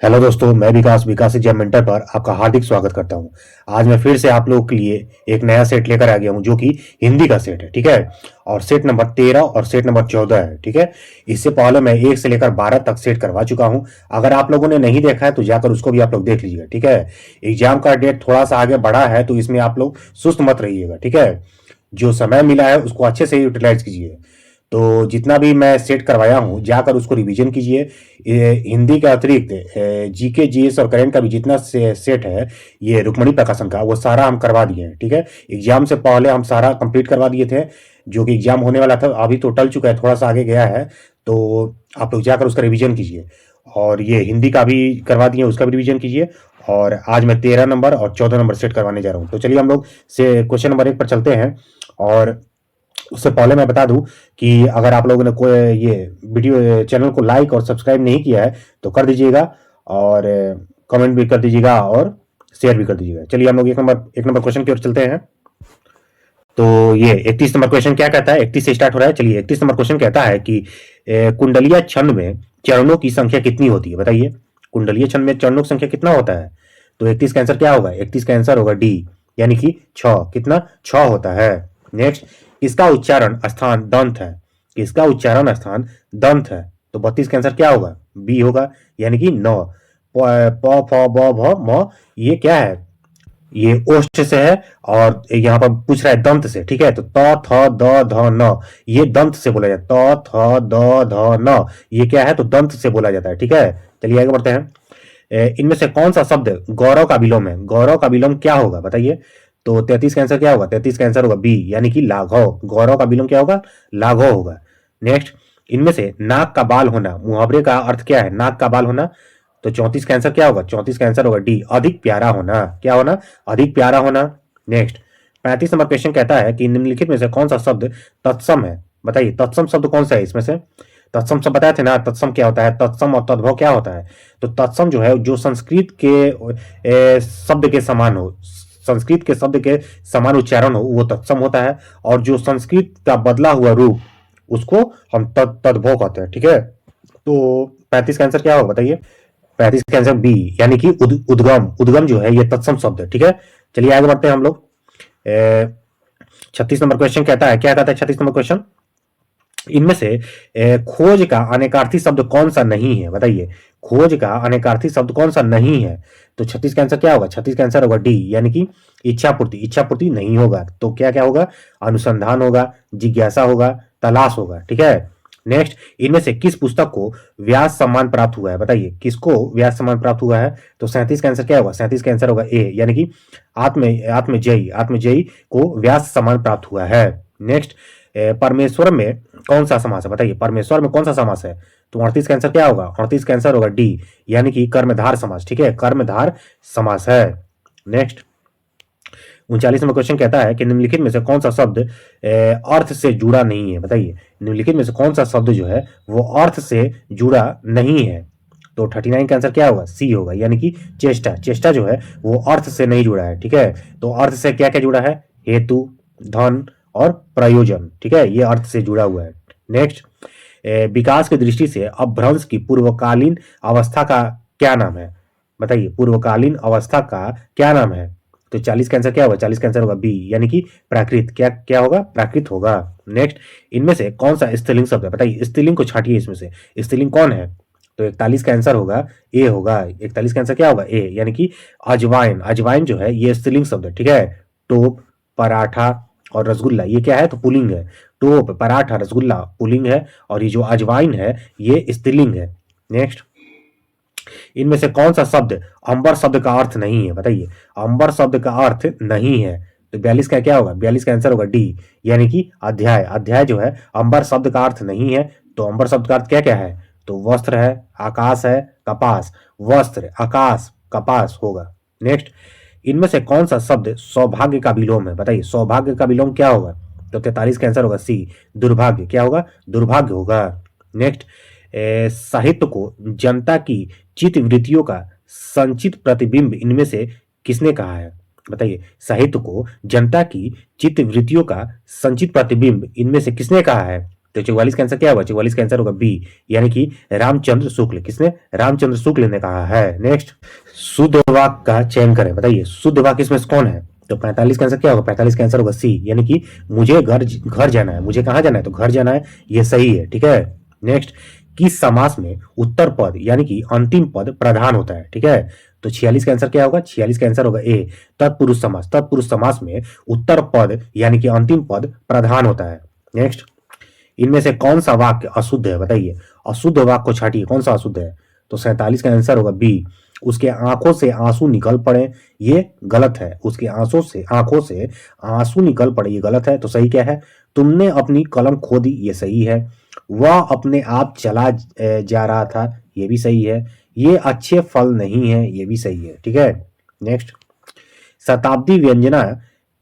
Hello दोस्तों, मैं विकास विकास exam mentor पर आपका हार्दिक स्वागत करता हूं। आज मैं फिर से आप लोगों के लिए एक नया सेट लेकर आ गया हूं जो कि हिंदी का सेट है। ठीक है, और सेट नंबर 13 और सेट नंबर 14 है। ठीक है, इससे पहले मैं 1 से लेकर 12 तक सेट करवा चुका हूं। अगर आप लोगों ने नहीं देखा है तो जाकर उसको भी आप लोग देख लीजिएगा। ठीक है, एग्जाम का डेट थोड़ा सा आगे बढ़ा है तो इसमें आप लोग सुस्त मत रहिएगा। ठीक है, जो समय मिला है उसको अच्छे से यूटिलाइज कीजिए। तो जितना भी मैं सेट करवाया हूँ जाकर उसको रिवीजन कीजिए। हिंदी के अतिरिक्त जीके जीएस और करंट का भी जितना सेट है ये रुक्मणी प्रकाशन का वो सारा हम करवा दिए हैं। ठीक है, एग्जाम से पहले हम सारा कंप्लीट करवा दिए थे। जो कि एग्जाम होने वाला था अभी तो टल चुका है, थोड़ा सा आगे गया है। तो आप लोग जाकर उसका रिवीजन कीजिए। और ये हिंदी का भी करवा दिए, उसका भी रिवीजन कीजिए। और आज मैं 13 नंबर और 14 नंबर सेट करवाने जा रहा हूँ। तो चलिए हम लोग से क्वेश्चन नंबर 1 पर चलते हैं। और उससे पहले मैं बता दूं कि अगर आप लोगों ने कोई ये वीडियो चैनल को लाइक और सब्सक्राइब नहीं किया है तो कर दीजिएगा। और कमेंट भी कर दीजिएगा और शेयर भी कर दीजिएगा। चलिए हम लोग एक नंबर क्वेश्चन की ओर चलते हैं। तो ये 31 नंबर क्वेश्चन क्या कहता है, 31 से स्टार्ट हो रहा है। चलिए 31 नंबर क्वेश्चन कहता है कि कुंडलीय छंद में चरणों की संख्या कितनी होती है, बताइए। कुंडलीय छंद में चरणों की संख्या कितना होता है? तो 31 का आंसर क्या होगा? 31 का आंसर होगा डी, यानी कि 6। कितना? 6 होता है। नेक्स्ट, इसका उच्चारण स्थान दंत है। इसका उच्चारण स्थान दंत है। तो 32 का आंसर क्या होगा? बी होगा, यानी कि 9। प फ ब भ म, ये क्या है? ये ओष्ठ से है। और यहाँ पर पूछ रहा है दंत से। ठीक है, तो त थ द ध न, ये दंत से बोला जाता है। त थ द ध न, ये क्या है? तो दंत से बोला जाता है। ठीक है, चलिए आगे बढ़ते हैं। इनमें से कौन सा शब्द गौरव का विलोम है? गौरव का विलोम क्या होगा, बताइए। तो 33 का आंसर क्या होगा? 33 का आंसर होगा बी, यानी कि लाघव। गौरव का विलोम क्या होगा? लाघव होगा। नेक्स्ट, इनमें से नाक का बाल होना मुहावरे का अर्थ क्या है? नाक का बाल होना। तो 34 का आंसर क्या होगा? 34 का आंसर होगा डी, अधिक प्यारा होना। क्या होना? अधिक प्यारा होना। नेक्स्ट, 35 नंबर क्वेश्चन कहता है कि निम्नलिखित में से कौन सा शब्द तत्सम है? बताइए, तत्सम शब्द कौन सा है इसमें से? तत्सम सब बताए थे ना, तत्सम क्या होता है, तत्सम और तद्भव क्या होता है। तो तत्सम जो है जो संस्कृत के शब्द के समान हो, संस्कृत के शब्द के समान उच्चारण हो, वो तत्सम होता है। और जो संस्कृत का बदला हुआ रूप उसको हम तद्भव कहते हैं। ठीक है, तो 35 का आंसर क्या होगा, बताइए। 35 का आंसर बी, यानी कि उद्गम। उद्गम जो है ये तत्सम शब्द है। ठीक है, चलिए आगे बढ़ते हैं हम लोग। 36 नंबर क्वेश्चन कहता है, क्या कहता है 36 नंबर क्वेश्चन? इनमें से खोज का अनेकार्थी शब्द कौन सा नहीं है, बताइए। खोज का अनेकार्थी शब्द कौन सा नहीं है? तो 36 का आंसर क्या होगा? 36 का आंसर होगा डी, यानी कि इच्छा पूर्ति। इच्छा पूर्ति नहीं होगा तो क्या क्या होगा? अनुसंधान होगा, जिज्ञासा होगा, तलाश होगा। ठीक है। नेक्स्ट, इनमें से किस पुस्तक को व्यास सम्मान प्राप्त हुआ है, बताइए। किसको व्यास सम्मान प्राप्त हुआ है? तो 37 का आंसर क्या होगा? 37 का आंसर होगा ए, यानी कि आत्मजयी को व्यास सम्मान प्राप्त हुआ है। नेक्स्ट, परमेश्वर में कौन सा समास है, बताइए। परमेश्वर में कौन सा समास है? तो 38 का आंसर क्या होगा? 38 का आंसर होगा डी, यानी कि कर्मधार समास। ठीक है, कर्मधार समास है। नेक्स्ट, 39 में क्वेश्चन कहता है कि निम्नलिखित में से कौन सा शब्द अर्थ से जुड़ा नहीं है, बताइए। निम्नलिखित में से कौन सा शब्द जो है वो अर्थ से जुड़ा नहीं है? तो 39 का आंसर क्या होगा? सी होगा, यानी कि चेष्टा। चेष्टा जो है वो अर्थ से नहीं जुड़ा है। ठीक है, तो अर्थ से क्या क्या जुड़ा है? हेतु, धन और प्रयोजन। ठीक है, ये अर्थ से जुड़ा हुआ है। नेक्स्ट, विकास की दृष्टि से अपभ्रंश की पूर्वकालीन अवस्था का क्या नाम है, बताइए। पूर्वकालीन अवस्था का क्या नाम है? तो 40 का आंसर क्या होगा? 40 का आंसर होगा बी, यानी कि प्राकृत। क्या क्या होगा? प्राकृत होगा। नेक्स्ट, इनमें से कौन सा स्त्रीलिंग शब्द है, बताइए। स्त्रीलिंग को छाटिए इसमें से, स्त्रीलिंग कौन है? तो 41 का आंसर होगा ए होगा। 41 का आंसर क्या होगा? ए, यानी कि अजवाइन। अजवाइन जो है ये स्त्रीलिंग शब्द है। ठीक है, टोप, पराठा और रसगुल्ला ये क्या है? तो पुल्लिंग है। टोप, पराठा, रसगुल्ला पुल्लिंग है और ये जो अजवाइन है ये स्त्रीलिंग है। नेक्स्ट, इनमें से कौन सा शब्द अंबर शब्द का अर्थ नहीं है, बताइए। अंबर शब्द का अर्थ नहीं है। तो 42 का क्या होगा? 42 का आंसर होगा डी, यानी कि अध्याय। अध्याय जो है अंबर शब्द का अर्थ नहीं है। तो अंबर शब्द का अर्थ क्या क्या है? तो वस्त्र है, आकाश है, कपास। वस्त्र, आकाश, कपास होगा। नेक्स्ट, इनमें से कौन सा शब्द सौभाग्य का विलोम है, बताइए। सौभाग्य का विलोम क्या होगा? तो 43 का आंसर होगा सी, दुर्भाग्य। क्या होगा? दुर्भाग्य होगा। नेक्स्ट, साहित्य को जनता की चित्त वृत्तियों का संचित प्रतिबिंब इनमें से किसने कहा है, बताइए। साहित्य को जनता की चित्त वृत्तियों का संचित प्रतिबिंब इनमें से किसने कहा है? तो 44 का आंसर क्या होगा? 44 का आंसर होगा बी, यानी कि रामचंद्र शुक्ल। किसने? रामचंद्र शुक्ल ने कहा है। नेक्स्ट, शुद्ध वाक्य का चयन करें। बताइए शुद्ध वाक्य इसमें से कौन है? तो 45 का आंसर क्या होगा? 45 का आंसर होगा सी, यानी कि मुझे घर घर जाना है। मुझे कहाँ जाना है? तो घर जाना है, ये सही है। ठीक है। नेक्स्ट, किस समास में उत्तर पद यानी कि अंतिम पद प्रधान होता है? ठीक है, तो 46 का आंसर क्या होगा? 46 का आंसर होगा ए, तत्पुरुष समास। तत्पुरुष समास में उत्तर पद यानी कि अंतिम पद प्रधान होता है। नेक्स्ट, इनमें से कौन सा वाक्य अशुद्ध है? बताइए, अशुद्ध वाक्य को छाटिए, कौन सा अशुद्ध है? तो 47 का आंसर होगा बी, उसके आंखों से आंसू निकल पड़े, ये गलत है। उसके आंखों से आंसू निकल पड़े, ये गलत है। तो सही क्या है? तुमने अपनी कलम खो दी, ये सही है। वह अपने आप चला जा रहा था, ये भी सही है। ये अच्छे फल नहीं है, ये भी सही है। ठीक है। नेक्स्ट, शताब्दी व्यंजना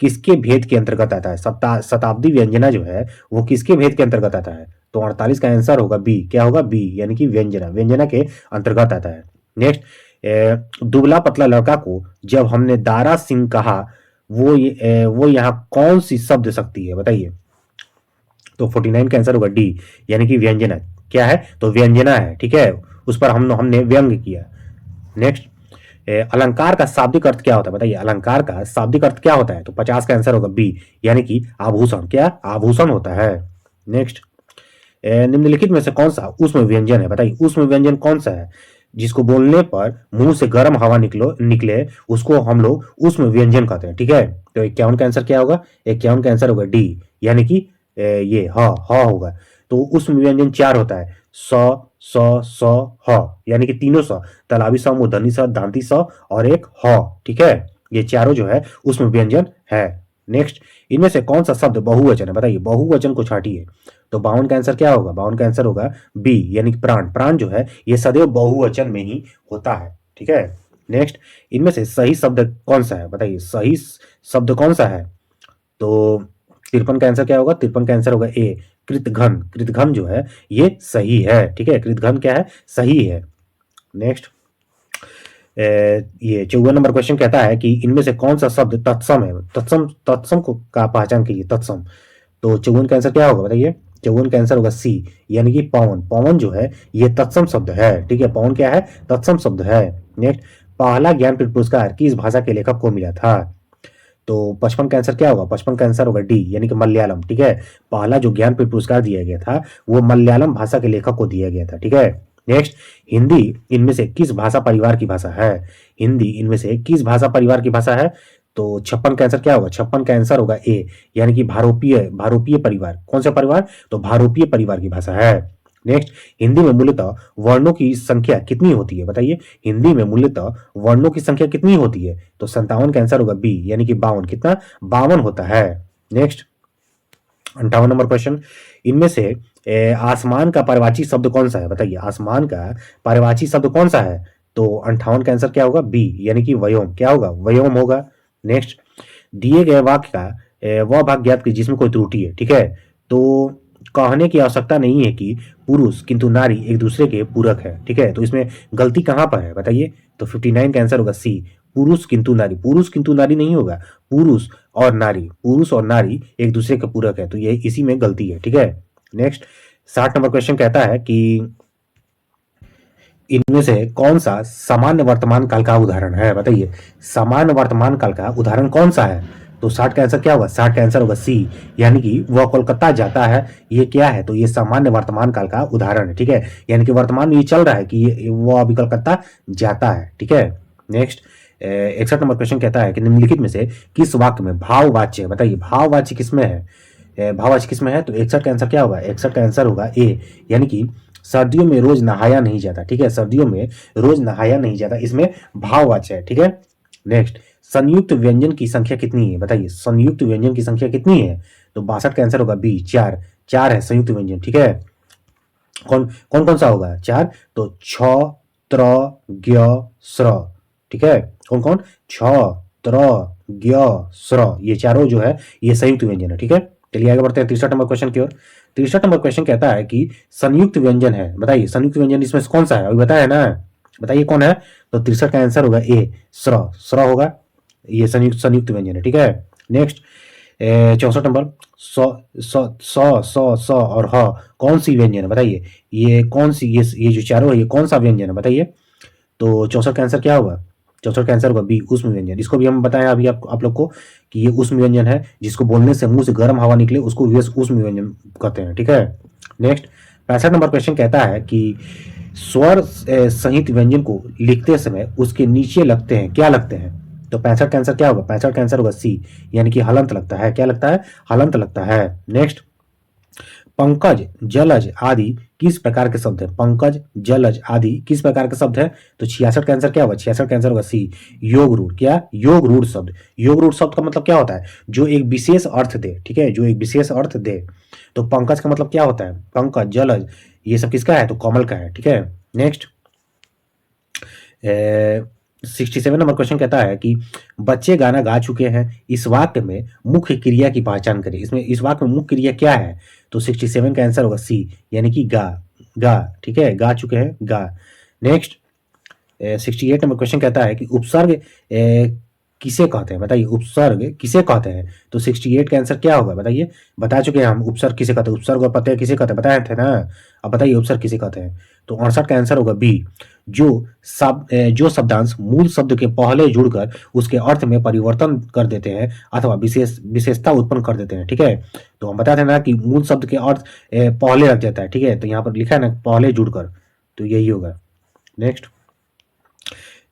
किसके भेद के अंतर्गत आता है? शताब्दी व्यंजना जो है वो किसके भेद के अंतर्गत आता है? तो 48 का आंसर होगा बी। क्या होगा? बी, यानी कि व्यंजना, व्यंजना के अंतर्गत आता है। नेक्स्ट, दुबला पतला लड़का को जब हमने दारा सिंह कहा, वो यहाँ कौन सी शब्द शक्ति है? बताइए। तो 49 का आंसर होगा डी, यानी कि व्यंजना। क्या है? तो व्यंजना है। ठीक है, उस पर हमने व्यंग किया। नेक्स्ट, अलंकार का शाब्दिक अर्थ क्या होता है? बताइए, अलंकार का शाब्दिक अर्थ क्या होता है? तो 50 का आंसर होगा बी, यानी कि आभूषण। क्या? आभूषण होता है। नेक्स्ट, निम्नलिखित में से कौन सा ऊष्म व्यंजन है? बताइए, ऊष्म व्यंजन कौन सा है? जिसको बोलने पर मुंह से गर्म हवा निकले उसको हम लोग ऊष्म व्यंजन कहते हैं। ठीक है, तो 51 का आंसर क्या होगा? 51 का आंसर होगा डी, यानी कि ये ह होगा। तो ऊष्म व्यंजन 4 होता है, स ह, यानी कि तीनों स, तालाबी स, मूर्धनी स, दांती स और एक ह। ठीक है, ये चारों जो है उसमें व्यंजन है। नेक्स्ट, इनमें से कौन सा शब्द बहुवचन है? बताइए, बहुवचन को छाटिए। तो 52 का आंसर क्या होगा? 52 का आंसर होगा बी, यानी कि प्राण। प्राण जो है ये सदैव बहुवचन में ही होता है। ठीक है। नेक्स्ट, इनमें से सही शब्द कौन सा है? बताइए, सही शब्द कौन सा है? तो 53 का आंसर क्या होगा? 53 का आंसर होगा ए, कृतघ्न। कृतघ्न जो है ये सही है। ठीक है, कृतघ्न क्या है? सही है। नेक्स्ट, ये 54 नंबर क्वेश्चन कहता है कि इनमें से कौन सा शब्द तत्सम है? तत्सम, तत्सम को का पहचान कीजिए, तत्सम। तो 54 का आंसर क्या होगा? बताइए। 54 का आंसर होगा सी, यानी कि पवन। पवन जो है ये तत्सम शब्द है। ठीक है, पवन क्या है? तत्सम शब्द है। नेक्स्ट, पहला ज्ञानपीठ पुरस्कार किस भाषा के लेखक को मिला था? तो 55 का आंसर क्या होगा? 55 का आंसर होगा डी, यानी कि मलयालम। ठीक है, पहला जो ज्ञानपीठ पुरस्कार दिया गया था वो मलयालम भाषा के लेखक को दिया गया था। ठीक है। नेक्स्ट, हिंदी इनमें से किस भाषा परिवार की भाषा है? हिंदी इनमें से किस भाषा परिवार की भाषा है? तो 56 का आंसर क्या होगा? 56 का आंसर होगा ए, यानी कि भारोपीय। भारोपीय परिवार। कौन सा परिवार? तो भारोपीय परिवार की भाषा है। नेक्स्ट, हिंदी में मूलतः वर्णों की संख्या कितनी होती है? बताइए, हिंदी में मूलतः वर्णों की संख्या कितनी होती है? तो 57 का आंसर होगा बी, यानी कि 52। कितना? 52 होता है। नेक्स्ट, 58 नंबर क्वेश्चन, इनमें से आसमान का पारिभाषिक शब्द कौन सा है? बताइए, आसमान का पारिभाषिक शब्द कौन सा है? तो 58 का आंसर क्या होगा? बी, यानी कि व्योम। क्या होगा? व्योम होगा। नेक्स्ट, दिए गए वाक्य का वह भाग ज्ञात कीजिए जिसमें कोई त्रुटि है। ठीक है, तो कहने की आवश्यकता नहीं है कि पुरुष किंतु नारी एक दूसरे के पूरक है। ठीक है, तो इसमें गलती कहां पर है? बताइए। तो 59 का आंसर होगा सी, पुरुष किंतु नारी। पुरुष किंतु नारी नहीं होगा, पुरुष और नारी। पुरुष और नारी एक दूसरे के पूरक है, तो ये इसी में गलती है। ठीक है। नेक्स्ट, 60 नंबर क्वेश्चन कहता है कि इनमें से कौन सा सामान्य वर्तमान काल का उदाहरण है? बताइए, सामान्य वर्तमान काल का उदाहरण कौन सा है? तो 60 का आंसर क्या होगा? 60 का आंसर होगा सी, यानी कि वह कोलकाता जाता है। ये क्या है? तो ये सामान्य वर्तमान काल का उदाहरण है। ठीक है, यानी कि वर्तमान में ये चल रहा है कि वह अभी कोलकाता जाता है। ठीक है। नेक्स्ट, 61 नंबर क्वेश्चन कहता है कि निम्नलिखित में से किस वाक्य में भाववाच्य है? बताइए, भाववाच्य किसमें है? भाववाच्य किसमें है? तो 61 का आंसर क्या होगा? 61 का आंसर होगा ए, यानी कि सर्दियों में रोज नहाया नहीं जाता। ठीक है, सर्दियों में रोज नहाया नहीं जाता, इसमें भाववाच्य है। ठीक है। नेक्स्ट, संयुक्त व्यंजन की संख्या कितनी है? बताइए, संयुक्त व्यंजन की संख्या कितनी है? तो 62 का आंसर होगा बी, 4। 4 है संयुक्त व्यंजन। ठीक है, कौन कौन कौन सा होगा? 4। तो छ, त्र, ज्ञ, स्र। ठीक है, कौन कौन? छ, त्र, ज्ञ, स्र, ये चारों जो है ये संयुक्त व्यंजन है। ठीक है, चलिए आगे बढ़ते हैं 63 नंबर क्वेश्चन की ओर। 63 नंबर क्वेश्चन कहता है कि संयुक्त व्यंजन है। बताइए, संयुक्त व्यंजन इसमें से कौन सा है? अभी बताया है ना, बताइए कौन है? तो 63 का आंसर होगा ए, स्र। स्र होगा, ये संयुक्त संयुक्त व्यंजन है। ठीक है। नेक्स्ट, 64 नंबर, सौ सौ सौ सौ सौ और ह कौन सी व्यंजन है बताइए। ये कौन सी, ये जो चारों है ये कौन सा व्यंजन है बताइए। तो 64 का आंसर क्या होगा? 64 का आंसर होगा बी, उष्म व्यंजन। इसको भी हम बताएं अभी आप लोग को कि ये उष्म व्यंजन है, जिसको बोलने से मुंह से गर्म हवा निकले उसको उष्म व्यंजन कहते हैं, ठीक है। नेक्स्ट 65 नंबर क्वेश्चन कहता है कि स्वर सहित व्यंजन को लिखते समय उसके नीचे लगते हैं, क्या लगते हैं? तो 65 का आंसर क्या होगा? 65 का आंसर होगा सी, यानी कि हलंत लगता है। क्या लगता है? हलंत लगता है। नेक्स्ट, पंकज, जलज आदि किस प्रकार के शब्द है? पंकज, जलज आदि किस प्रकार के शब्द है? तो 66 का आंसर क्या होगा? 66 का आंसर होगा सी, योग रूढ़। क्या? योग रूढ़ शब्द। योग रूढ़ शब्द का मतलब क्या होता है? जो एक विशेष अर्थ दे, ठीक है, जो एक विशेष अर्थ दे। तो पंकज का मतलब क्या होता है? पंकज, जलज, ये सब किसका है? तो कमल का है, ठीक है। नेक्स्ट 67 नंबर क्वेश्चन कहता है कि बच्चे गाना गा चुके हैं, इस वाक्य में मुख्य क्रिया की पहचान करें। इसमें इस वाक्य में मुख्य क्रिया क्या है? तो 67 का आंसर होगा सी, यानी कि गा। गा, ठीक है, गा चुके हैं, गा। नेक्स्ट 68 नंबर क्वेश्चन कहता है कि उपसर्ग किसे कहते हैं बताइए। उपसर्ग किसे कहते हैं? तो 68 का आंसर क्या होगा बताइए। बता चुके हैं हम उपसर्ग किसे कहते हैं, उपसर्ग और प्रत्यय किसे कहते हैं, बताए थे ना। अब बताइए उपसर्ग किसे कहते हैं। तो 68 का आंसर होगा बी, जो शब्दांश मूल शब्द के पहले जुड़कर उसके अर्थ में परिवर्तन कर देते हैं अथवा विशेषता उत्पन्न कर देते हैं, ठीक है। तो हम बताते हैं ना कि मूल शब्द के अर्थ पहले लग जाता है, ठीक है। तो यहाँ पर लिखा है ना पहले जुड़कर, तो यही होगा। नेक्स्ट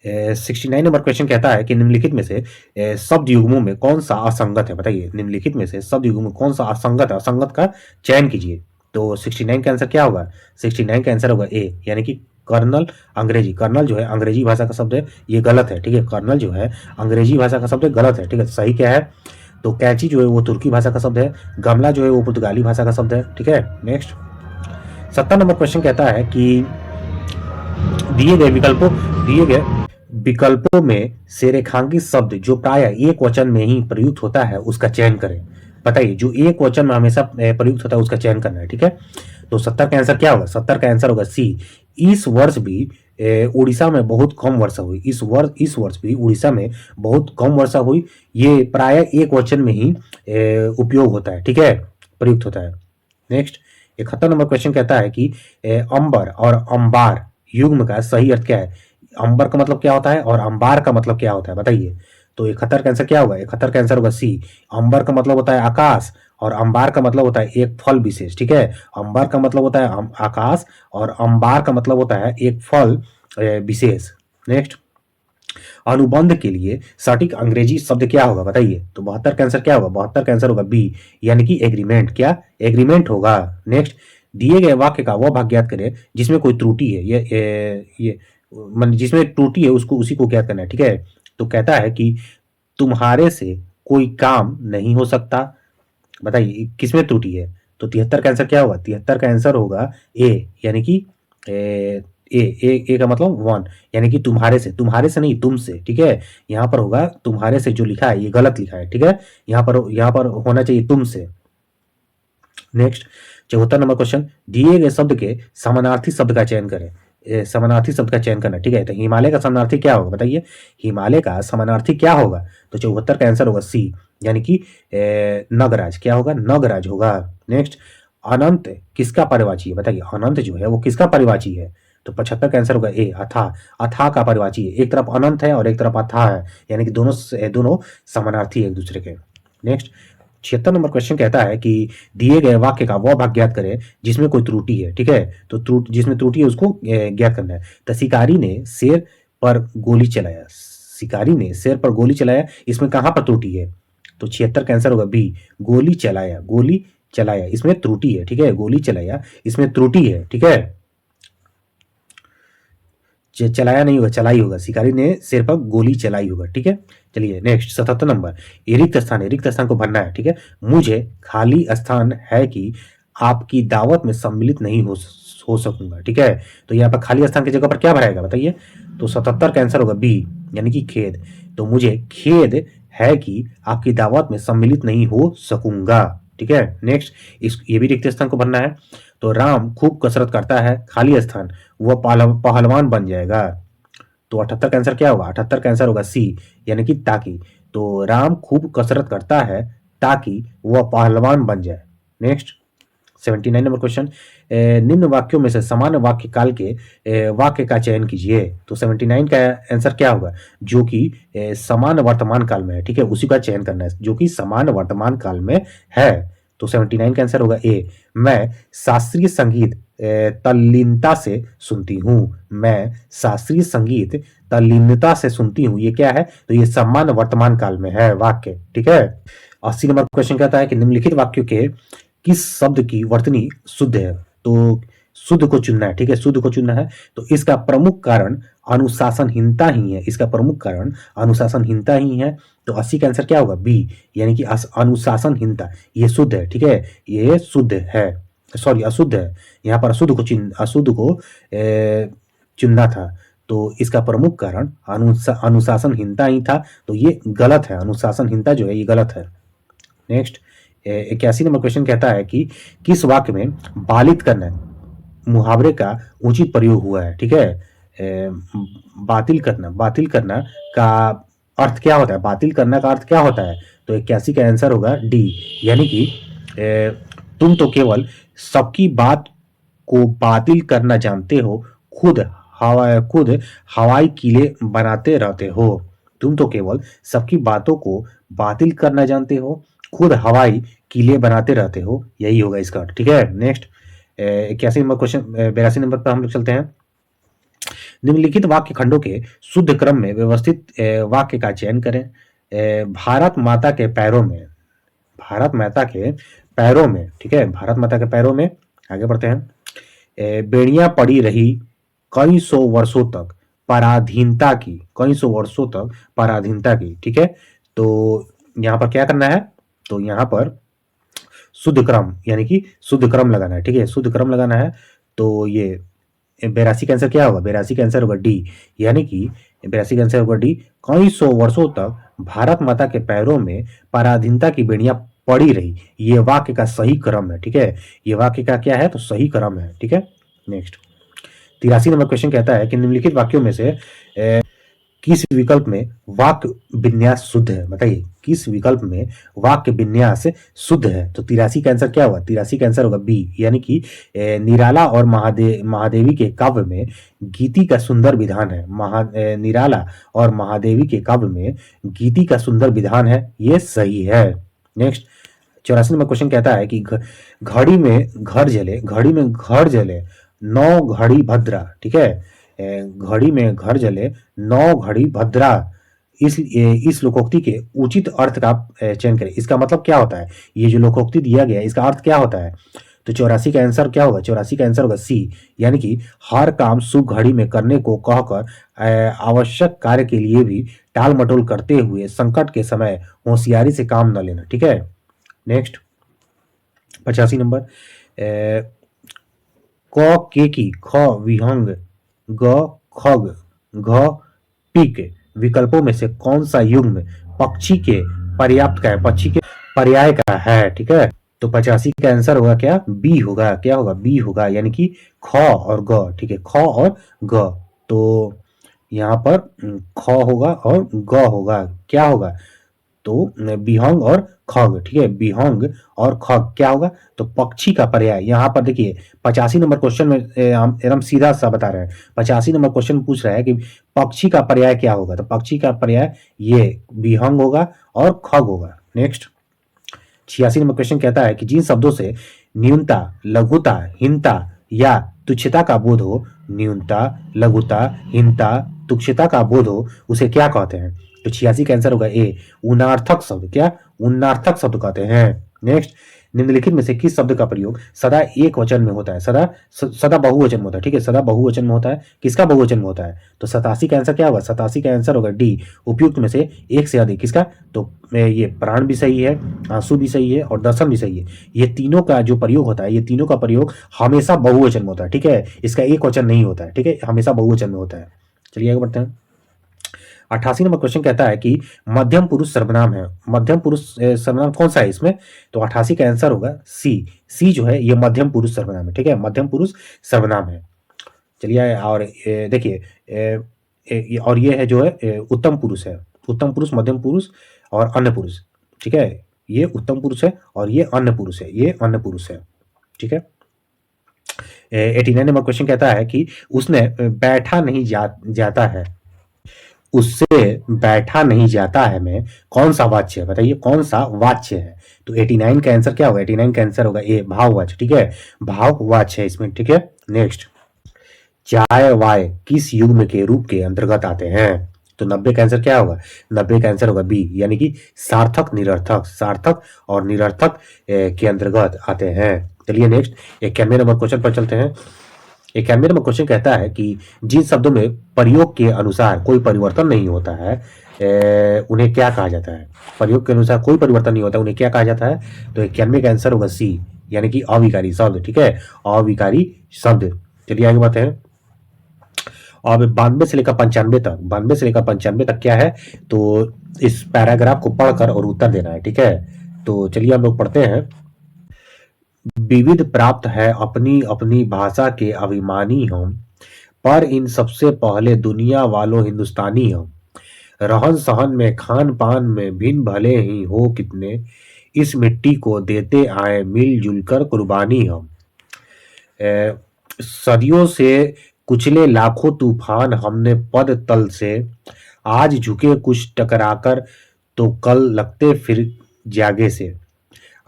69 नंबर क्वेश्चन कहता है कि निम्नलिखित में से शब्द युग्मों में कौन सा असंगत है बताइए। निम्नलिखित में से शब्द युग्मों में कौन सा असंगत है? असंगत का चयन कीजिए। तो 69 का आंसर क्या होगा? 69 का आंसर होगा ए, यानी कि कर्नल। अंग्रेजी, कर्नल जो है अंग्रेजी भाषा का शब्द है, ये गलत है, ठीक है। कर्नल जो है अंग्रेजी भाषा का शब्द है, गलत है, ठीक है। सही क्या है? तो कैंची जो है वो तुर्की भाषा का शब्द है, गमला जो है वो पुर्तगाली भाषा का शब्द है, ठीक है। नेक्स्ट 70 नंबर क्वेश्चन कहता है कि दिए गए विकल्पों में से रेखांकित शब्द जो प्राय एक वचन में ही प्रयुक्त होता है उसका चयन करें। बताइए, जो एक वचन में हमेशा प्रयुक्त होता है उसका चयन करना है, ठीक है। तो 70 का आंसर क्या होगा? 70 का आंसर होगा सी, इस वर्ष भी उड़ीसा में बहुत कम वर्षा हुई। इस वर्ष भी उड़ीसा में बहुत कम वर्षा हुई। ये प्राय एक वचन में ही उपयोग होता है, ठीक है, प्रयुक्त होता है। नेक्स्ट 71 नंबर क्वेश्चन कहता है कि अंबर और अंबार युग्म का सही अर्थ क्या है? अंबर का मतलब क्या होता है और अंबार का मतलब क्या होता है बताइए। तो 71 का आंसर क्या होगा? 71 का आंसर होगा सी, अंबर का मतलब होता है आकाश और अंबार का मतलब होता है एक फल विशेष, ठीक है। अंबर का मतलब होता है आकाश और अंबार का मतलब होता है एक फल विशेष। नेक्स्ट, अनुबंध के लिए सटीक अंग्रेजी शब्द क्या होगा बताइए। तो 72 का आंसर क्या होगा? 72 का आंसर होगा बी, यानी कि एग्रीमेंट। क्या? एग्रीमेंट होगा। नेक्स्ट, दिए गए वाक्य का वह भाग ज्ञात करें जिसमें कोई त्रुटि है। ये जिसमें त्रुटि है उसको उसी को ज्ञात करना है, ठीक है। तो कहता है कि तुम्हारे से कोई काम नहीं हो सकता। बताइए किसमें त्रुटि है? तो 73 का आंसर क्या होगा? 73 का आंसर होगा ए, यानी कि ए का मतलब वन, यानी कि तुम्हारे से नहीं तुमसे, ठीक है। यहाँ पर होगा तुम्हारे से, जो लिखा है ये गलत लिखा है, ठीक है। यहाँ पर होना चाहिए तुमसे। नेक्स्ट 74 नंबर क्वेश्चन, दिए गए शब्द के समानार्थी शब्द का चयन करें। समानार्थी शब्द का चयन करना, ठीक है। तो हिमालय का समानार्थी क्या होगा बताइए। हिमालय का समानार्थी क्या होगा? तो 74 का आंसर होगा सी, यानी कि नगराज। क्या होगा? नगराज होगा। नेक्स्ट, अनंत किसका परिवाची है बताइए। अनंत जो है वो किसका परिवाची है? तो 75 का आंसर होगा ए, अथा। अथा का परिवाची है। एक तरफ अनंत है और एक तरफ अथा है, यानी कि दोनों समानार्थी है एक दूसरे के। नेक्स्ट 76 नंबर क्वेश्चन कहता है कि दिए गए वाक्य का वह भाग ज्ञात करें जिसमें कोई त्रुटि है, ठीक है। तो जिसमें त्रुटि है उसको ज्ञात करना है। तो शिकारी ने शेर पर गोली चलाया। शिकारी ने शेर पर गोली चलाया, इसमें कहां पर त्रुटि है? तो 76 का आंसर होगा बी, गोली चलाया। गोली चलाया इसमें त्रुटि है, ठीक है। गोली चलाया इसमें त्रुटि है, ठीक है। चलाया नहीं होगा, चलाई होगा। शिकारी ने शेर पर गोली चलाई होगा, ठीक है। चलिए नेक्स्ट 77 नंबर, ये रिक्त स्थान है, रिक्त स्थान को भरना है, ठीक है। मुझे खाली स्थान है कि आपकी दावत में सम्मिलित नहीं हो सकूंगा, ठीक है। तो यहाँ पर खाली स्थान की जगह पर क्या भराएगा बताइए। तो 77 का आंसर होगा बी, यानी कि खेद। तो मुझे खेद है कि आपकी दावत में सम्मिलित नहीं हो सकूंगा, ठीक है। नेक्स्ट, ये भी रिक्त स्थान को भरना है। तो राम खूब कसरत करता है, खाली स्थान, वह पहलवान बन जाएगा। तो 78 का आंसर क्या होगा? 78 का आंसर होगा सी, यानी कि ताकि। तो राम खूब कसरत करता है, ताकि वह पहलवान बन जाए। नेक्स्ट 79 नंबर क्वेश्चन, निम्न वाक्यों में से सामान्य वाक्य काल के वाक्य का चयन कीजिए। तो 79 का आंसर क्या होगा, जो कि समान वर्तमान काल में है, ठीक है, उसी का चयन करना है जो कि समान वर्तमान काल में है। तो 79 का आंसर होगा ए, मैं शास्त्रीय संगीत तल्लीनता से सुनती हूँ। मैं शास्त्रीय संगीत तल्लीनता से सुनती हूँ, ये क्या है, तो ये समान वर्तमान काल में है वाक्य, ठीक है। 80 नंबर क्वेश्चन कहता है कि निम्नलिखित वाक्यों के किस शब्द की वर्तनी शुद्ध है। तो शुद्ध को चुनना है, ठीक है, शुद्ध को चुनना है। तो इसका प्रमुख कारण अनुशासनहीनता ही है, इसका प्रमुख कारण अनुशासनहीनता ही है। तो 80 का आंसर क्या होगा, बी, यानी कि अनुशासनहीनता, ये शुद्ध है, ठीक है, ये शुद्ध है, सॉरी अशुद्ध है। यहाँ पर अशुद्ध को चुनना था, तो इसका प्रमुख कारण अनुशासनहीनता ही था, तो ये गलत है, अनुशासनहीनता जो है ये गलत है। नेक्स्ट 81 नंबर क्वेश्चन कहता है कि किस वाक्य में बालित करना मुहावरे का उचित प्रयोग हुआ है, ठीक है। बातिल करना का अर्थ क्या होता है, बातिल करना का अर्थ क्या होता है, तो 81 का आंसर होगा डी, यानी कि तुम तो केवल सबकी बात को बातिल करना जानते हो, खुद हवाई किले बनाते रहते हो। तुम तो केवल सबकी बातों को बातिल करना जानते हो, खुद हवाई किले बनाते रहते हो, यही होगा इसका, ठीक है। नेक्स्ट 81 नंबर क्वेश्चन, 82 नंबर पर हम लोग चलते हैं। निम्नलिखित वाक्य खंडों के शुद्ध क्रम में व्यवस्थित वाक्य का चयन करें। भारत माता के पैरों में, भारत माता के पैरों में, ठीक है, भारत माता के पैरों में, आगे बढ़ते हैं। बेड़ियां पड़ी रही कई सौ वर्षों तक पराधीनता की, कई सौ वर्षों तक पराधीनता की, ठीक है। तो यहां पर क्या करना है, तो यहां पर शुद्ध क्रम, यानी कि शुद्ध क्रम लगाना है, ठीक है, शुद्ध क्रम लगाना है। तो ये 82 का आंसर क्या होगा, 82 का आंसर होगा डी, यानी कि 82 का आंसर होगा डी, कई सौ वर्षों तक भारत माता के पैरों में पराधीनता की बेड़ियां पड़ी रही, ये वाक्य का सही क्रम है, ठीक है, ये वाक्य का क्या है, तो सही क्रम है, ठीक है। नेक्स्ट 83 नंबर क्वेश्चन कहता है कि निम्नलिखित वाक्यों में से किस विकल्प में वाक्य विन्यास शुद्ध है, बताइए किस विकल्प में वाक्य विन्यास शुद्ध है। तो 83 का आंसर क्या होगा, 83 का आंसर होगा बी, यानी कि निराला और महादेवी के काव्य में गीति का सुंदर विधान है। निराला और महादेवी के काव्य में गीति का सुंदर विधान है, ये सही है। नेक्स्ट 84 नंबर क्वेश्चन कहता है कि घड़ी में घर जले 9 घड़ी भद्रा, ठीक है, घड़ी में घर जले 9 घड़ी भद्रा, इस लोकोक्ति के उचित अर्थ का चयन करें। इसका मतलब क्या होता है, ये जो लोकोक्ति दिया गया है इसका अर्थ क्या होता है। तो 84 का आंसर क्या होगा, 84 का आंसर होगा सी, यानी कि हर काम शुभ घड़ी में करने को कहकर आवश्यक कार्य के लिए भी टाल मटोल करते हुए संकट के समय होशियारी से काम न लेना, ठीक है। नेक्स्ट 85 नंबर, क के की ख विहंग ग खग घ पिक विकल्पों में से कौन सा युग्म पक्षी के पर्याप्त का है, पक्षी के पर्याय का है, ठीक है। तो 85 का आंसर होगा क्या, बी होगा, क्या होगा, बी होगा, यानी कि ख और ग, ठीक है, ख और ग। तो यहाँ पर ख होगा और ग होगा, क्या होगा, तो विहंग और खग, ठीक है, विहंग और खग क्या होगा, तो पक्षी का पर्याय। यहाँ पर देखिए 85 नंबर क्वेश्चन में हम एकदम सीधा सा बता रहे हैं, 85 नंबर क्वेश्चन पूछ रहा है कि पक्षी का पर्याय क्या होगा, तो पक्षी का पर्याय ये विहंग होगा और खग होगा। नेक्स्ट 86 नंबर क्वेश्चन कहता है कि जिन शब्दों से न्यूनता, लघुता, हीनता या तुच्छता का बोध हो, न्यूनता, लघुता, हीनता, तुच्छता का बोध हो, उसे क्या कहते हैं। तो 86 का आंसर होगा ए, उनार्थक शब्द, क्या, उनार्थक शब्द कहते हैं। नेक्स्ट, निम्नलिखित में से किस शब्द का प्रयोग सदा एक वचन में होता है, सदा बहुवचन में होता है, ठीक है, सदा बहुवचन में होता है, किसका बहुवचन में होता है। तो 87 का आंसर क्या होगा, 87 का आंसर होगा डी, उपयुक्त में से एक से अधिक, किसका, तो ये प्राण भी सही है, आंसू भी सही है और दर्शन भी सही है। ये तीनों का जो प्रयोग होता है, ये तीनों का प्रयोग हमेशा बहुवचन में होता है, ठीक है, इसका एक वचन नहीं होता है, ठीक है, हमेशा बहुवचन में होता है। चलिए आगे बढ़ते हैं। 88 नंबर क्वेश्चन कहता है कि मध्यम पुरुष सर्वनाम है, मध्यम पुरुष सर्वनाम कौन सा है इसमें। तो 88 का आंसर होगा सी, सी जो है ये मध्यम पुरुष सर्वनाम है, ठीक है, मध्यम पुरुष सर्वनाम है। चलिए और देखिए और ये है जो है उत्तम पुरुष है, उत्तम पुरुष, मध्यम पुरुष और अन्य पुरुष, ठीक है, ये उत्तम पुरुष है और ये अन्य पुरुष है, ये अन्य पुरुष है। ठीक है। 89 नंबर क्वेश्चन कहता है कि उसने बैठा नहीं जाता है, उससे बैठा नहीं जाता है में कौन सा वाच्य है? बताइए कौन सा वाच्य है? तो 89 का आंसर क्या होगा? 89 का आंसर होगा ए, भाववाच्य। ठीक है, भाववाच्य है इसमें। ठीक है। नेक्स्ट, चाय वाय किस युग्म के रूप के अंतर्गत आते हैं? तो 90 का आंसर क्या होगा? 90 का आंसर होगा बी, यानी कि सार्थक निरर्थक, सार्थक और निरर्थक के अंतर्गत आते हैं। चलिए नेक्स्ट, 91 नंबर क्वेश्चन पर चलते हैं। 91 नंबर क्वेश्चन कहता है कि जिन शब्दों में प्रयोग के अनुसार कोई परिवर्तन नहीं होता है उन्हें क्या कहा जाता है? प्रयोग के अनुसार कोई परिवर्तन नहीं होता, उन्हें क्या कहा जाता है? तो 91 का आंसर होगा सी, यानी कि अविकारी शब्द। ठीक है, अविकारी शब्द। चलिए आगे बढ़ते हैं। अब 92 से लेकर 95 तक, 92 से लेकर 95 तक क्या है? तो इस पैराग्राफ को पढ़कर और उत्तर देना है। ठीक है, तो चलिए हम लोग पढ़ते हैं। विविध प्राप्त है अपनी अपनी भाषा के अभिमानी हम, पर इन सबसे पहले दुनिया वालों हिंदुस्तानी हम। रहन सहन में खान पान में भिन्न भले ही हो कितने, इस मिट्टी को देते आए मिलजुल कर कुर्बानी हम। सदियों से कुचले लाखों तूफान हमने पद तल से, आज झुके कुछ टकराकर तो कल लगते फिर जागे से।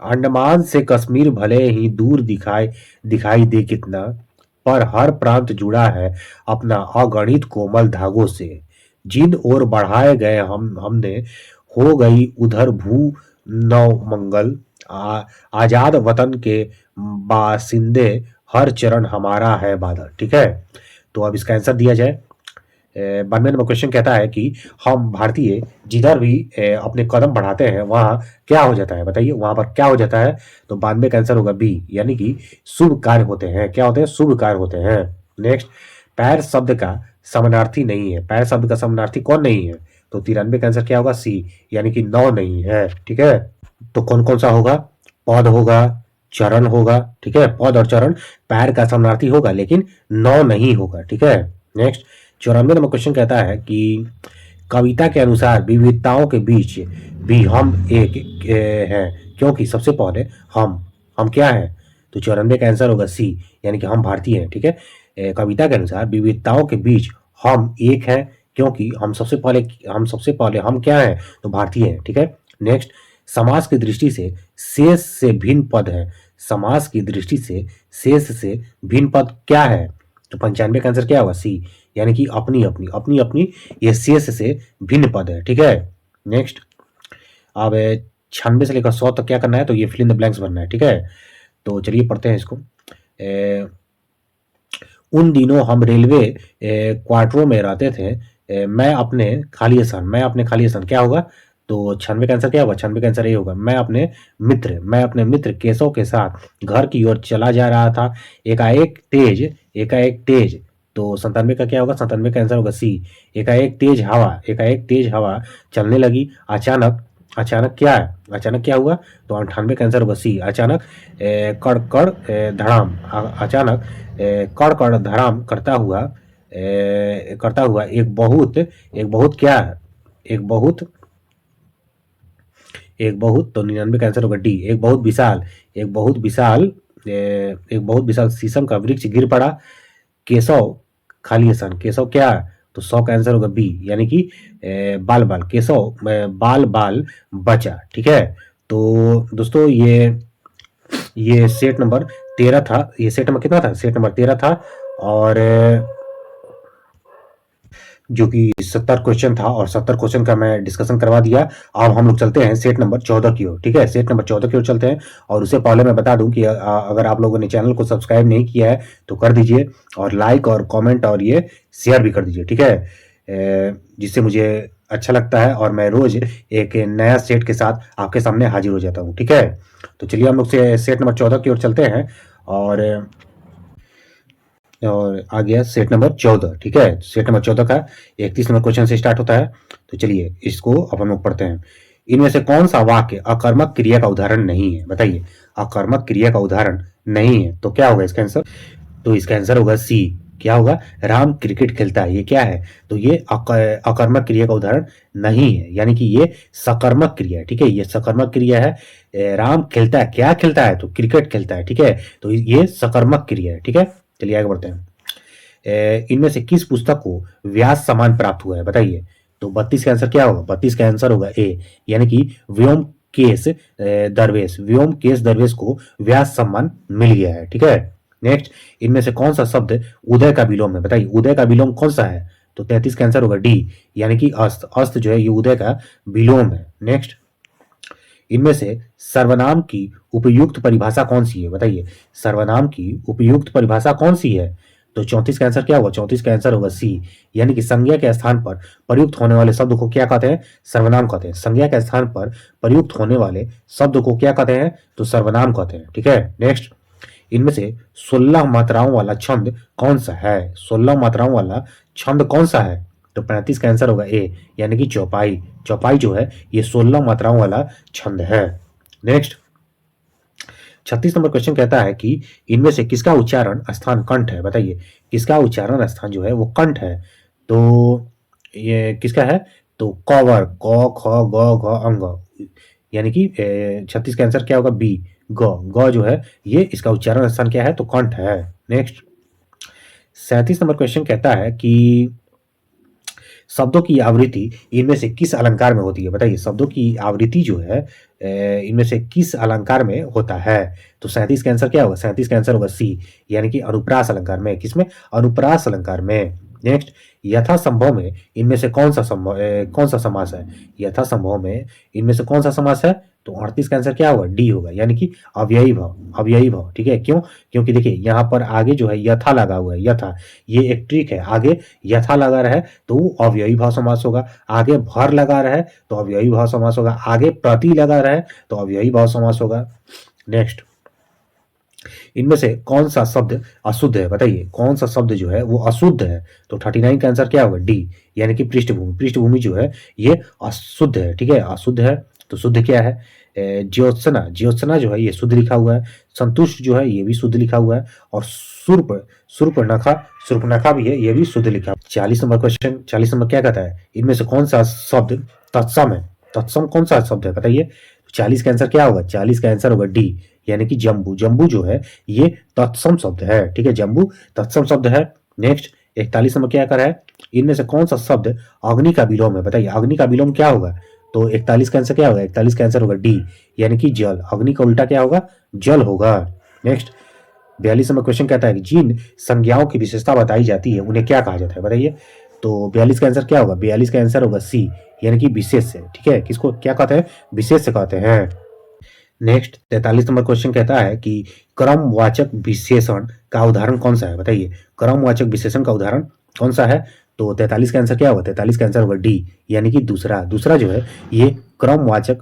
अंडमान से कश्मीर भले ही दूर दिखाई दे कितना, पर हर प्रांत जुड़ा है अपना अगणित कोमल धागों से। जिन ओर बढ़ाए गए हमने, हो गई उधर भू नव मंगल। आजाद वतन के बासिंदे, हर चरण हमारा है बादल। ठीक है, तो अब इसका आंसर दिया जाए। 92 नंबर क्वेश्चन कहता है कि हम भारतीय जिधर भी अपने कदम बढ़ाते हैं वहां क्या हो जाता है? बताइए वहां पर क्या हो जाता है? तो 92 का आंसर होगा बी, यानी कि शुभ कार्य होते हैं। क्या होते हैं? शुभ कार्य होते हैं। नेक्स्ट, पैर शब्द का समानार्थी नहीं है। पैर शब्द का समानार्थी कौन नहीं है? तो 93 का आंसर क्या होगा? सी, यानी कि नौ नहीं है। ठीक है, तो कौन कौन सा होगा? पद होगा, चरण होगा। ठीक है, पद और चरण पैर का समानार्थी होगा, लेकिन नौ नहीं होगा। ठीक है। नेक्स्ट, 94 नंबर क्वेश्चन कहता है कि कविता के अनुसार विविधताओं के बीच भी हम एक हैं, क्योंकि सबसे पहले हम क्या है? तो 94 का आंसर होगा सी, यानी कि हम भारतीय हैं। ठीक है, कविता के अनुसार विविधताओं के बीच हम एक हैं, क्योंकि हम सबसे पहले हम क्या हैं? तो भारतीय हैं। ठीक है। नेक्स्ट, समाज की दृष्टि से शेष से भिन्न पद है। समाज की दृष्टि से शेष से भिन्न पद क्या है? तो 95 का आंसर क्या होगा? सी, यानी कि अपनी अपनी अपनी अपनी ये शेष से भिन्न पद है। ठीक है। नेक्स्ट, अब 96 से लेकर 100 तक क्या करना है? तो ये फिल इन द ब्लैंक्स भरना है। ठीक है, तो चलिए पढ़ते हैं इसको। उन दिनों हम रेलवे क्वार्टरों में रहते थे। मैं अपने खाली स्थान क्या होगा? तो 96 का आंसर क्या होगा? 96 का आंसर ये होगा, मैं अपने मित्र केशव के साथ घर की ओर चला जा रहा था। एकाएक तेज। तो 97 का क्या होगा? 97 का आंसर होगा सी, एकाएक तेज हवा चलने लगी। अचानक क्या है? अचानक क्या हुआ? तो 98 का आंसर होगा सी, अचानक कड़कड़ धड़ाम। अचानक कड़ धड़ाम करता हुआ एक बहुत क्या है? एक बहुत, तो 99 का आंसर होगा डी, एक बहुत विशाल शीशम का वृक्ष गिर पड़ा। केशव खाली स्थान, केशव क्या है? तो 100 का आंसर होगा बी, यानी कि बाल केशव बाल बचा। ठीक है, तो दोस्तों ये सेट नंबर 13 था। ये सेट नंबर कितना था? सेट नंबर 13 था, और जो कि 70 क्वेश्चन था, और 70 क्वेश्चन का मैं डिस्कशन करवा दिया। अब हम लोग चलते हैं सेट नंबर 14 की ओर। ठीक है, सेट नंबर 14 की ओर चलते हैं। और उससे पहले मैं बता दूं कि अगर आप लोगों ने चैनल को सब्सक्राइब नहीं किया है तो कर दीजिए, और लाइक और कमेंट और ये शेयर भी कर दीजिए। ठीक है, जिससे मुझे अच्छा लगता है, और मैं रोज एक नया सेट के साथ आपके सामने हाजिर हो जाता हूँ। ठीक है, तो चलिए हम लोग से सेट नंबर 14 की ओर चलते हैं, और आ गया सेट नंबर 14। ठीक है, सेट नंबर 14 का 31 नंबर क्वेश्चन से स्टार्ट होता है। तो चलिए इसको अपन लोग पढ़ते हैं। इनमें से कौन सा वाक्य अकर्मक क्रिया का उदाहरण नहीं है? बताइए, अकर्मक क्रिया का उदाहरण नहीं है तो क्या होगा इसका आंसर? तो इसका आंसर होगा सी, क्या होगा, राम क्रिकेट खेलता है, ये क्या है, तो ये अकर्मक क्रिया का उदाहरण नहीं है, यानी कि ये सकर्मक क्रिया है, ठीक है, ये सकर्मक क्रिया है। राम खेलता है, क्या खेलता है, तो क्रिकेट खेलता है, ठीक है, तो ये सकर्मक क्रिया है, ठीक है। चलिए आगे बढ़ते हैं। इनमें से किस पुस्तक को व्यास सम्मान प्राप्त हुआ है, बताइए। तो 32 का आंसर क्या होगा, 32 का आंसर होगा ए, यानी कि व्योम केस दरवेश को व्यास सम्मान मिल गया है, ठीक है। नेक्स्ट, इनमें से कौन सा शब्द उदय का विलोम है, बताइए, उदय का विलोम कौन सा है, तो 33 का आंसर होगा डी, यानी कि अस्त, अस्त जो है ये उदय का विलोम है। नेक्स्ट, इनमें से सर्वनाम की उपयुक्त परिभाषा कौन सी है, बताइए, सर्वनाम की उपयुक्त परिभाषा कौन सी है, तो 34 का आंसर क्या होगा, 34 का आंसर होगा सी, यानी कि संज्ञा के स्थान पर प्रयुक्त होने वाले शब्द को क्या कहते हैं, सर्वनाम कहते हैं। संज्ञा के स्थान पर प्रयुक्त होने वाले शब्द को क्या कहते हैं, तो सर्वनाम कहते हैं, ठीक है। नेक्स्ट, इनमें से 16 मात्राओं वाला छंद कौन सा है, 16 मात्राओं वाला छंद कौन सा है, तो 35 का आंसर होगा ए, यानी कि चौपाई। चौपाई जो है ये 16 मात्राओं वाला छंद है। नेक्स्ट, 36 नंबर क्वेश्चन कहता है कि इनमें से किसका उच्चारण स्थान कंठ है, बताइए, किसका उच्चारण स्थान जो है वो कंठ है, तो ये किसका है, तो कवर, क ख ग घ अंग, यानी कि 36 का आंसर क्या होगा, बी, ग जो है ये इसका उच्चारण स्थान क्या है, तो कंठ है। नेक्स्ट, 37 नंबर क्वेश्चन कहता है कि शब्दों की आवृत्ति इनमें से किस अलंकार में होती है, बताइए, शब्दों की आवृत्ति जो है इनमें से किस अलंकार में होता है, तो 37 का आंसर क्या होगा, 37 का आंसर होगा सी, यानी कि अनुप्रास अलंकार में, किसमें, अनुप्रास अलंकार में। नेक्स्ट, यथा संभव में इनमें से कौन सा समास है, यथा संभव में इनमें से कौन सा समास है, तो 38 का आंसर क्या होगा, डी होगा, यानी कि अव्ययी भाव, अव्ययी भाव, ठीक है। क्यों, क्योंकि देखिए यहाँ पर आगे जो है यथा लगा हुआ है, यथा, ये एक ट्रिक है, आगे यथा लगा रहा है तो वो अव्ययी भाव समास होगा, आगे भर लगा रहा है तो अव्ययी भाव समास होगा, आगे प्रति लगा रहा है तो अव्ययी भाव समास होगा। नेक्स्ट, इनमें से कौन सा शब्द अशुद्ध है, बताइए, कौन सा शब्द जो है वो अशुद्ध है, तो 39 का आंसर क्या होगा, डी, यानी कि पृष्ठभूमि। पृष्ठभूमि जो है ये अशुद्ध है, ठीक है, अशुद्ध है, तो शुद्ध क्या है, ज्योत्सना, ज्योत्सना जो है ये शुद्ध लिखा हुआ है, संतुष्ट जो है ये भी शुद्ध लिखा हुआ है, और सुर्पनखा, सुर्पनखा भी है, ये भी शुद्ध लिखा हुआ है। 40 नंबर क्वेश्चन, 40 नंबर क्या कहता है, इनमें से कौन सा शब्द तत्सम है, तत्सम कौन सा शब्द है, बताइए, 40 का आंसर क्या होगा, 40 का आंसर होगा डी, यानी कि जम्बू। जम्बू जो है ये तत्सम शब्द है, ठीक है, जम्बू तत्सम शब्द है। नेक्स्ट, 41 नंबर क्या कर है, इनमें से कौन सा शब्द अग्नि का विलोम है, बताइए, अग्नि का विलोम क्या होगा, तो 41 का आंसर क्या होगा, 41 का आंसर होगा डी, यानी कि जल। अग्नि का उल्टा क्या होगा, जल होगा। नेक्स्ट, 42 नंबर क्वेश्चन कहता है कि जिन संज्ञाओं की विशेषता बताई जाती है उन्हें क्या कहा जाता है, बताइए, तो 42 का आंसर क्या होगा, 42 का आंसर होगा सी, यानी कि विशेष है, ठीक है, किसको क्या कहते हैं, विशेष से कहते हैं। नेक्स्ट, 43 नंबर क्वेश्चन कहता है कि क्रमवाचक विशेषण का उदाहरण कौन सा है, बताइए, क्रमवाचक विशेषण का उदाहरण कौन सा है, तो 43 का आंसर क्या होगा, 43 का आंसर होगा डी, यानी कि दूसरा। दूसरा जो है ये क्रमवाचक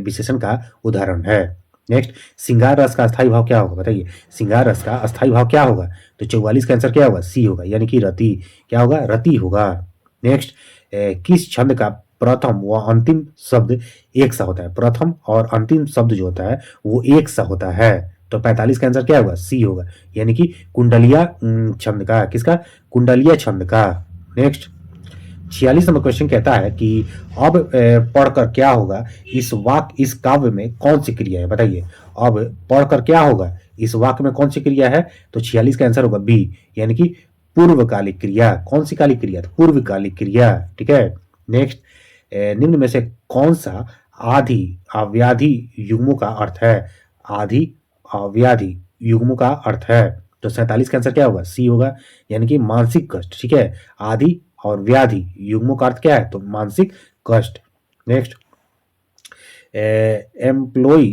विशेषण का उदाहरण है। नेक्स्ट, श्रृंगार रस का अस्थायी भाव क्या होगा, बताइए, श्रृंगार रस का अस्थायी भाव क्या होगा, तो 44 का आंसर क्या होगा, सी होगा, यानी कि रति, क्या होगा, रति होगा। नेक्स्ट, किस छंद का प्रथम व अंतिम शब्द एक सा होता है, प्रथम और अंतिम शब्द जो होता है वो एक सा होता है, तो 45 का आंसर क्या होगा, सी होगा, यानी कि कुंडलिया छंद का, किसका, कुंडलिया छंद का। नेक्स्ट, 46 नंबर क्वेश्चन कहता है कि अब पढ़कर क्या होगा, इस काव्य में कौन सी क्रिया है, बताइए, अब पढ़कर क्या होगा, इस वाक्य में कौन सी क्रिया है, तो 46 का आंसर होगा बी, यानी कि पूर्वकालिक क्रिया। कौन सी कालिक क्रिया, तो पूर्वकालिक क्रिया, ठीक है। नेक्स्ट, निम्न में से कौन सा आधि अव्याधि युग्मों का अर्थ है, आधि अव्याधि युग्मों का अर्थ है, तो 47 का आंसर क्या होगा, सी होगा, यानी कि मानसिक कष्ट, ठीक है, आधि और व्याधि युग्मों का अर्थ क्या है, तो मानसिक कष्ट। नेक्स्ट, एम्प्लॉय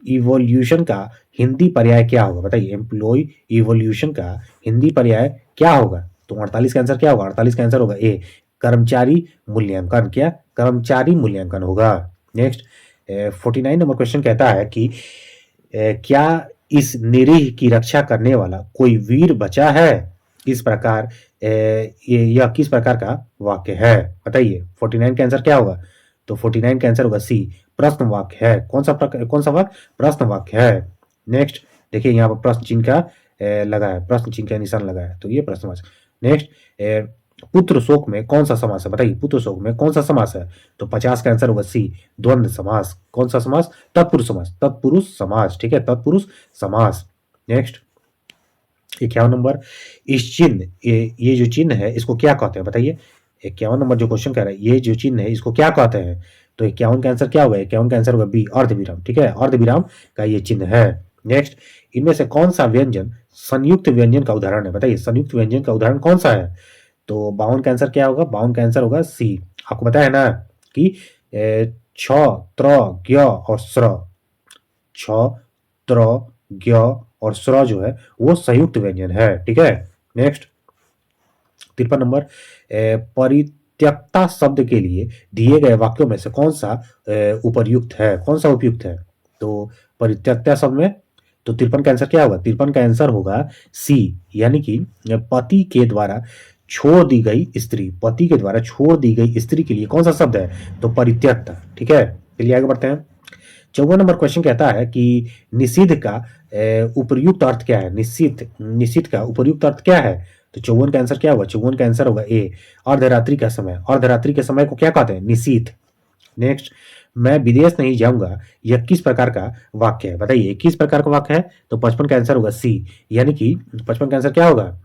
इवोल्यूशन का हिंदी पर्याय क्या होगा, बताइए, एम्प्लॉय इवोल्यूशन का हिंदी पर्याय क्या होगा, तो 48 का आंसर क्या होगा, 48 का आंसर होगा ए, कर्मचारी मूल्यांकन, क्या, कर्मचारी मूल्यांकन होगा। नेक्स्ट, 49 नंबर क्वेश्चन कहता है कि क्या इस निरीह की रक्षा करने वाला कोई वीर बचा है, इस प्रकार यह किस प्रकार का वाक्य है, बताइए, 49 का आंसर क्या होगा, तो 49 का आंसर होगा सी, प्रश्न वाक्य है। कौन सा वाक्य, प्रश्न वाक्य है। नेक्स्ट, देखिए यहाँ पर प्रश्न चिन्ह का लगा है, प्रश्न चिन्ह का निशान लगा है, तो ये प्रश्नवाचक। नेक्स्ट, पुत्र शोक में कौन सा समास है, बताइए पुत्र शोक में कौन सा समास है? तो 50 का आंसर होगा सी, द्वंद्व समास। कौन सा समास? तत्पुरुष समास, तत्पुरुष समास, ठीक है, तत्पुरुष समास। नेक्स्ट, 51 नंबर, इस चिन्ह, ये जो चिन्ह है इसको क्या कहते हैं, बताइए। 51 नंबर जो क्वेश्चन कह रहा है, ये जो चिन्ह है इसको क्या कहते हैं? तो 51 का आंसर क्या होगा? 51 का आंसर होगा बी, अर्धविराम, ठीक है, अर्धविराम का ये चिन्ह है। नेक्स्ट, इनमें से कौन सा व्यंजन संयुक्त व्यंजन का उदाहरण है, बताइए संयुक्त व्यंजन का उदाहरण कौन सा है? तो 52 का आंसर क्या होगा? 52 का आंसर होगा सी। आपको पता है ना कि छ, त्र, ज्ञ और स्र, छ, त्र, ज्ञ और स्र जो है वो संयुक्त व्यंजन है, ठीक है। नेक्स्ट, 53 नंबर, परित्यक्ता शब्द के लिए दिए गए वाक्यों में से कौन सा उपर्युक्त है, कौन सा उपयुक्त है? तो परित्यक्ता शब्द में, तो 53 का आंसर क्या होगा? 53 का आंसर होगा सी, यानी कि पति के द्वारा छोड़ दी गई स्त्री, पति के द्वारा छोड़ दी गई स्त्री के लिए कौन सा शब्द है? तो परित्यक्ता, ठीक है। चलिए आगे बढ़ते हैं। 54 नंबर क्वेश्चन कहता है कि निषिद्ध का उपर्युक्त अर्थ क्या है? निषिद्ध का उपर्युक्त अर्थ क्या है? तो 54 का आंसर क्या होगा? 54 का आंसर होगा ए, अर्धरात्रि का समय। अर्धरात्रि के समय को क्या कहते हैं? निषिद्ध। नेक्स्ट, मैं विदेश नहीं जाऊंगा, यह किस प्रकार का वाक्य है, बताइए किस प्रकार का वाक्य है? तो 55 का आंसर होगा सी, यानी कि 55 का आंसर क्या होगा?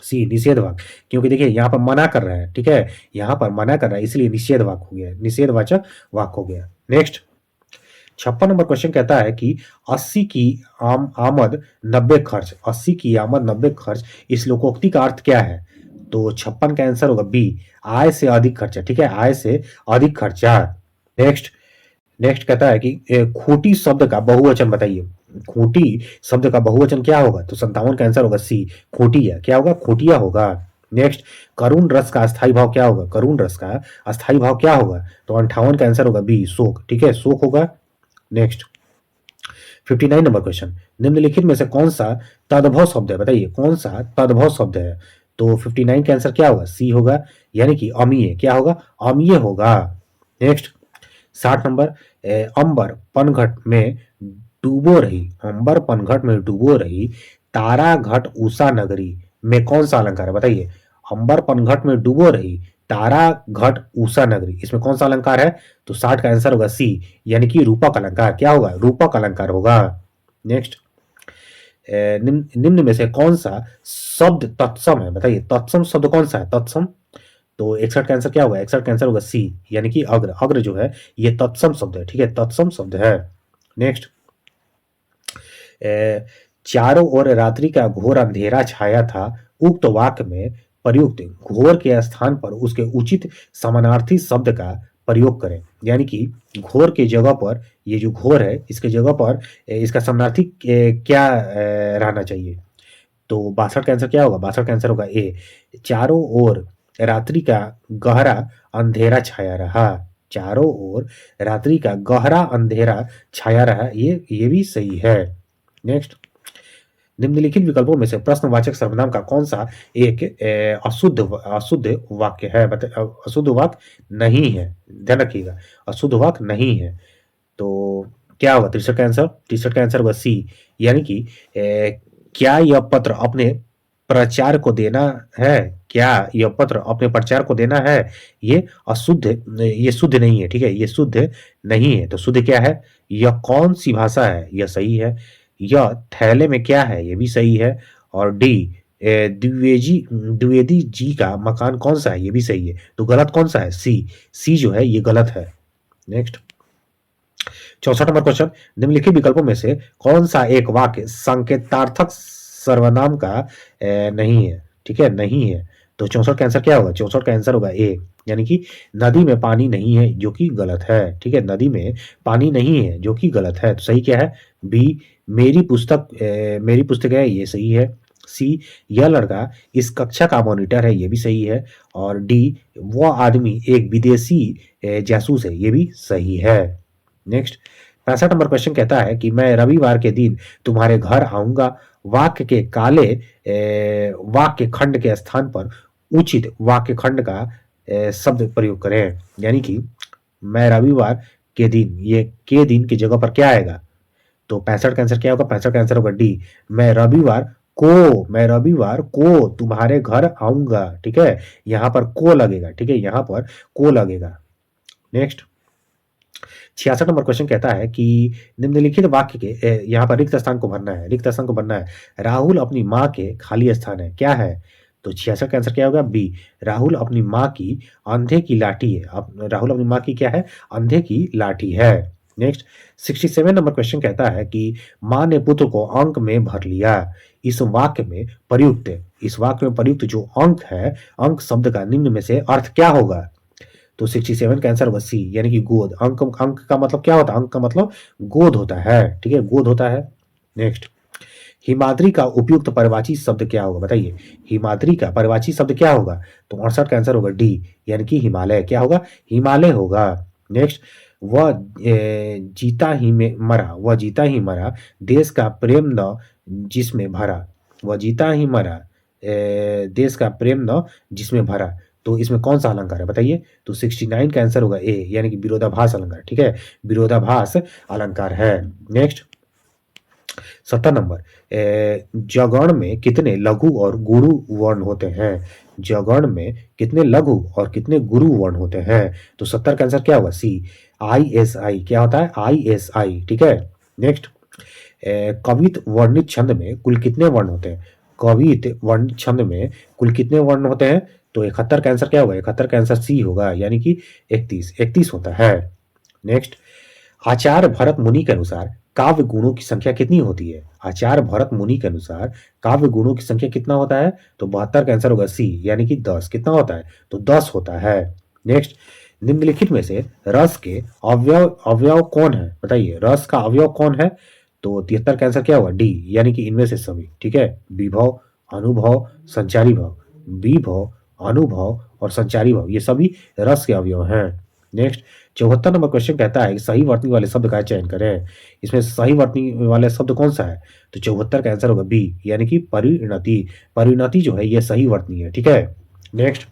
सी, निषेध वाक्य। क्योंकि देखिए यहाँ पर मना कर रहा है, ठीक है, यहाँ पर मना कर रहा है, इसलिए निषेध वाक्य हो गया, निषेधवाचक वाक्य हो गया। नेक्स्ट, 56 नंबर क्वेश्चन कहता है कि 80 की आमद 90 खर्च, 80 की आमद 90 खर्च, इस लोकोक्ति का अर्थ क्या है? तो 56 का आंसर होगा बी, आय से अधिक खर्चा, ठीक है, आय से अधिक खर्चा। नेक्स्ट, कहता है कि खूंटी शब्द का बहुवचन बताइए, खूंटी शब्द का बहुवचन क्या होगा? तो 57 का आंसर होगा सी, खूंटिया। क्या होगा? खूंटिया होगा। नेक्स्ट, करुण रस का अस्थाई भाव क्या होगा? करुण रस का अस्थाई भाव क्या होगा? तो 58 का आंसर होगा बी, शोक, ठीक है, शोक होगा। नेक्स्ट, 59 नंबर क्वेश्चन, निम्नलिखित में से कौन सा तद्भव शब्द है, बताइए कौन सा तद्भव शब्द है? तो 59 का आंसर क्या होगा? सी होगा, यानी कि अमीय। क्या होगा? अमीय होगा। नेक्स्ट, 60 नंबर, अंबर पनघट में डूबो रही, अंबर पनघट में डूबो रही तारा घट उषा नगरी में कौन सा अलंकार है, बताइए। अंबर पनघट में डूबो रही तारा घट उषा नगरी, इसमें कौन सा अलंकार है? तो 60 का आंसर होगा सी, यानी कि रूपक अलंकार। क्या होगा? रूपक अलंकार होगा। नेक्स्ट, निम्न में से कौन सा शब्द तत्सम है, बताइए तत्सम शब्द कौन सा है? तत्सम, तो 61 का आंसर क्या होगा? 61 का आंसर होगा सी, यानी कि अग्र। अग्र जो है ये तत्सम शब्द है, ठीक है, तत्सम शब्द है। नेक्स्ट, चारों ओर रात्रि का घोर अंधेरा छाया था, उक्त वाक्य में प्रयुक्त घोर के स्थान पर उसके उचित समानार्थी शब्द का प्रयोग करें, यानी कि घोर के जगह पर, ये जो घोर है इसके जगह पर इसका समानार्थी क्या रहना चाहिए? तो 62 का आंसर क्या होगा? 62 का आंसर होगा ए, चारों ओर रात्रि का गहरा अंधेरा छाया रहा। चारों ओर रात्रि का गहरा अंधेरा छाया रहा, ये भी सही है। नेक्स्ट, निम्नलिखित विकल्पों में से प्रश्नवाचक सर्वनाम का कौन सा एक अशुद्ध वाक्य है? अशुद्ध वाक्य नहीं है, ध्यान रखिएगा, अशुद्ध वाक्य नहीं है। तो क्या होगा 63 का आंसर? 63 का आंसर होगा सी, यानी कि क्या यह पत्र अपने प्रचार को देना है? क्या यह पत्र अपने प्रचार को देना है? ये अशुद्ध, ये शुद्ध नहीं है, ठीक है, ये शुद्ध नहीं है। तो शुद्ध क्या है? यह कौन सी भाषा है? यह सही है। यह थैले में क्या है? ये भी सही है। और डी, द्विवेदी जी का मकान कौन सा है? ये भी सही है। तो गलत कौन सा है? सी जो है ये गलत है। नेक्स्ट, 64 नंबर क्वेश्चन, निम्नलिखित विकल्पों में से कौन सा एक वाक्य संकेतार्थक सर्वनाम का नहीं है? ठीक है, नहीं है। तो 64 का आंसर क्या होगा? 64 का आंसर होगा ए, यानी कि नदी में पानी नहीं है, जो कि गलत है। ठीक है, नदी में पानी नहीं है, जो कि गलत है। तो सही क्या है? बी, मेरी पुस्तक है, ये सही है। सी, यह लड़का इस कक्षा का मॉनिटर है, ये भी सही है। और डी, वह आदमी एक विदेशी जासूस है, ये भी सही है। नेक्स्ट, 65 नंबर क्वेश्चन कहता है कि मैं रविवार के दिन तुम्हारे घर आऊंगा। वाक्य के काले वाक्य खंड के स्थान पर उचित वाक्य खंड का शब्द प्रयोग करें, यानी कि मैं रविवार के दिन, ये के दिन की जगह पर क्या आएगा? तो 65 का आंसर क्या होगा? 65 का आंसर होगा डी, मैं रविवार को तुम्हारे घर आऊंगा। ठीक है, यहां पर को लगेगा। ठीक है, यहां पर को लगेगा। नेक्स्ट 66 नंबर क्वेश्चन कहता है कि निम्नलिखित वाक्य के यहाँ पर रिक्त स्थान को भरना है। रिक्त स्थान को भरना है। राहुल अपनी माँ के खाली स्थान है, क्या है? तो 66 का आंसर क्या होगा? बी, राहुल अपनी माँ की अंधे की लाठी है। राहुल अपनी माँ की क्या है? अंधे की लाठी है। नेक्स्ट 67 नंबर क्वेश्चन कहता है कि माँ ने पुत्र को अंक में भर लिया। इस वाक्य में प्रयुक्त जो अंक है, अंक शब्द का निम्न में से अर्थ क्या होगा? तो 67 का आंसर होगा सी, यानी कि गोद। अंक अंक का मतलब क्या होता है? अंक का मतलब गोद होता है। ठीक है, गोद होता है। नेक्स्ट हिमाद्री का उपयुक्त परिवाची शब्द क्या होगा? बताइए, हिमाद्री का परिवाची शब्द क्या होगा? तो 68 का आंसर होगा डी, यानी कि हिमालय। क्या होगा? हिमालय होगा। नेक्स्ट वह जीता ही मरा, देश का प्रेम न जिसमें भरा। वह जीता ही मरा, देश का प्रेम न जिसमें भरा। तो इसमें कौन सा अलंकार है? बताइए। तो 69 का आंसर होगा ए, यानी कि विरोधाभास अलंकार। ठीक है, विरोधाभास अलंकार है। नेक्स्ट 70 नंबर, जगण में कितने लघु और गुरु वर्ण होते हैं? जगण में कितने लघु और कितने गुरु वर्ण होते हैं? तो 70 का आंसर क्या होगा? सी, ISI। क्या होता है? ISI। ठीक है। नेक्स्ट कवित वर्णित छंद में कुल कितने वर्ण होते हैं? कवित वर्णित छंद में कुल कितने वर्ण होते हैं? तो 71 का आंसर क्या होगा? 71 का आंसर सी होगा, यानी कि 31 होता है। नेक्स्ट आचार्य भरत मुनि के अनुसार काव्य गुणों की संख्या कितनी होती है? आचार्य भरत मुनि के अनुसार काव्य गुणों की संख्या कितना होता है? तो 72 का आंसर होगा सी, यानी कि 10। कितना होता है? तो 10 होता है। नेक्स्ट निम्नलिखित में से रस के अवयव अवयव कौन है? बताइए, रस का अवयव कौन है? तो 73 का आंसर क्या होगा? डी, यानी कि इनमें से सभी। ठीक है, विभव, अनुभव, संचारी भाव। विभव, अनुभव और संचारी भाव, ये सभी रस के अवयव हैं। नेक्स्ट 74 नंबर क्वेश्चन कहता है कि सही वर्तनी वाले शब्द का चयन करें। इसमें सही वर्तनी वाले शब्द कौन सा है? तो 74 का आंसर होगा बी, यानी कि परिणति। परिणति जो है ये सही वर्तनी है। ठीक है। नेक्स्ट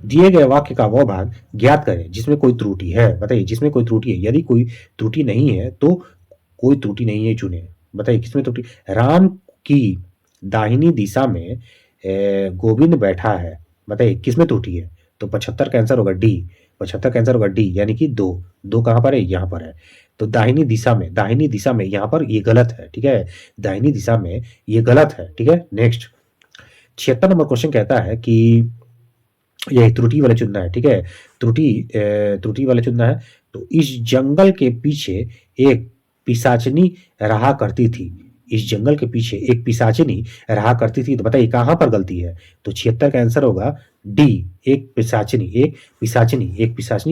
दिए गए वाक्य का वह भाग ज्ञात करें जिसमें कोई त्रुटि है। बताइए, जिसमें कोई त्रुटि है। यदि कोई त्रुटि नहीं है तो कोई त्रुटि नहीं है चुने। बताइए किसमें त्रुटि? राम की दाहिनी दिशा में गोविंद बैठा है। बताइए किसमें त्रुटि है? तो 75 का आंसर होगा डी। 75 का आंसर होगा डी, यानी कि दो कहां पर है? यहां पर है। तो दाहिनी दिशा में यहां पर ये गलत है। ठीक है, दाहिनी दिशा में ये गलत है। ठीक है। नेक्स्ट 76 नंबर क्वेश्चन कहता है कि यह त्रुटि वाले चुनना है। ठीक है, त्रुटि वाले चुनना है। तो इस जंगल के पीछे एक पिशाचनी रहा करती थी। इस जंगल के पीछे एक पिशाचनी रहा करती थी। तो बताइए कहां पर गलती है? तो 76 का आंसर होगा डी, एक पिशाचनी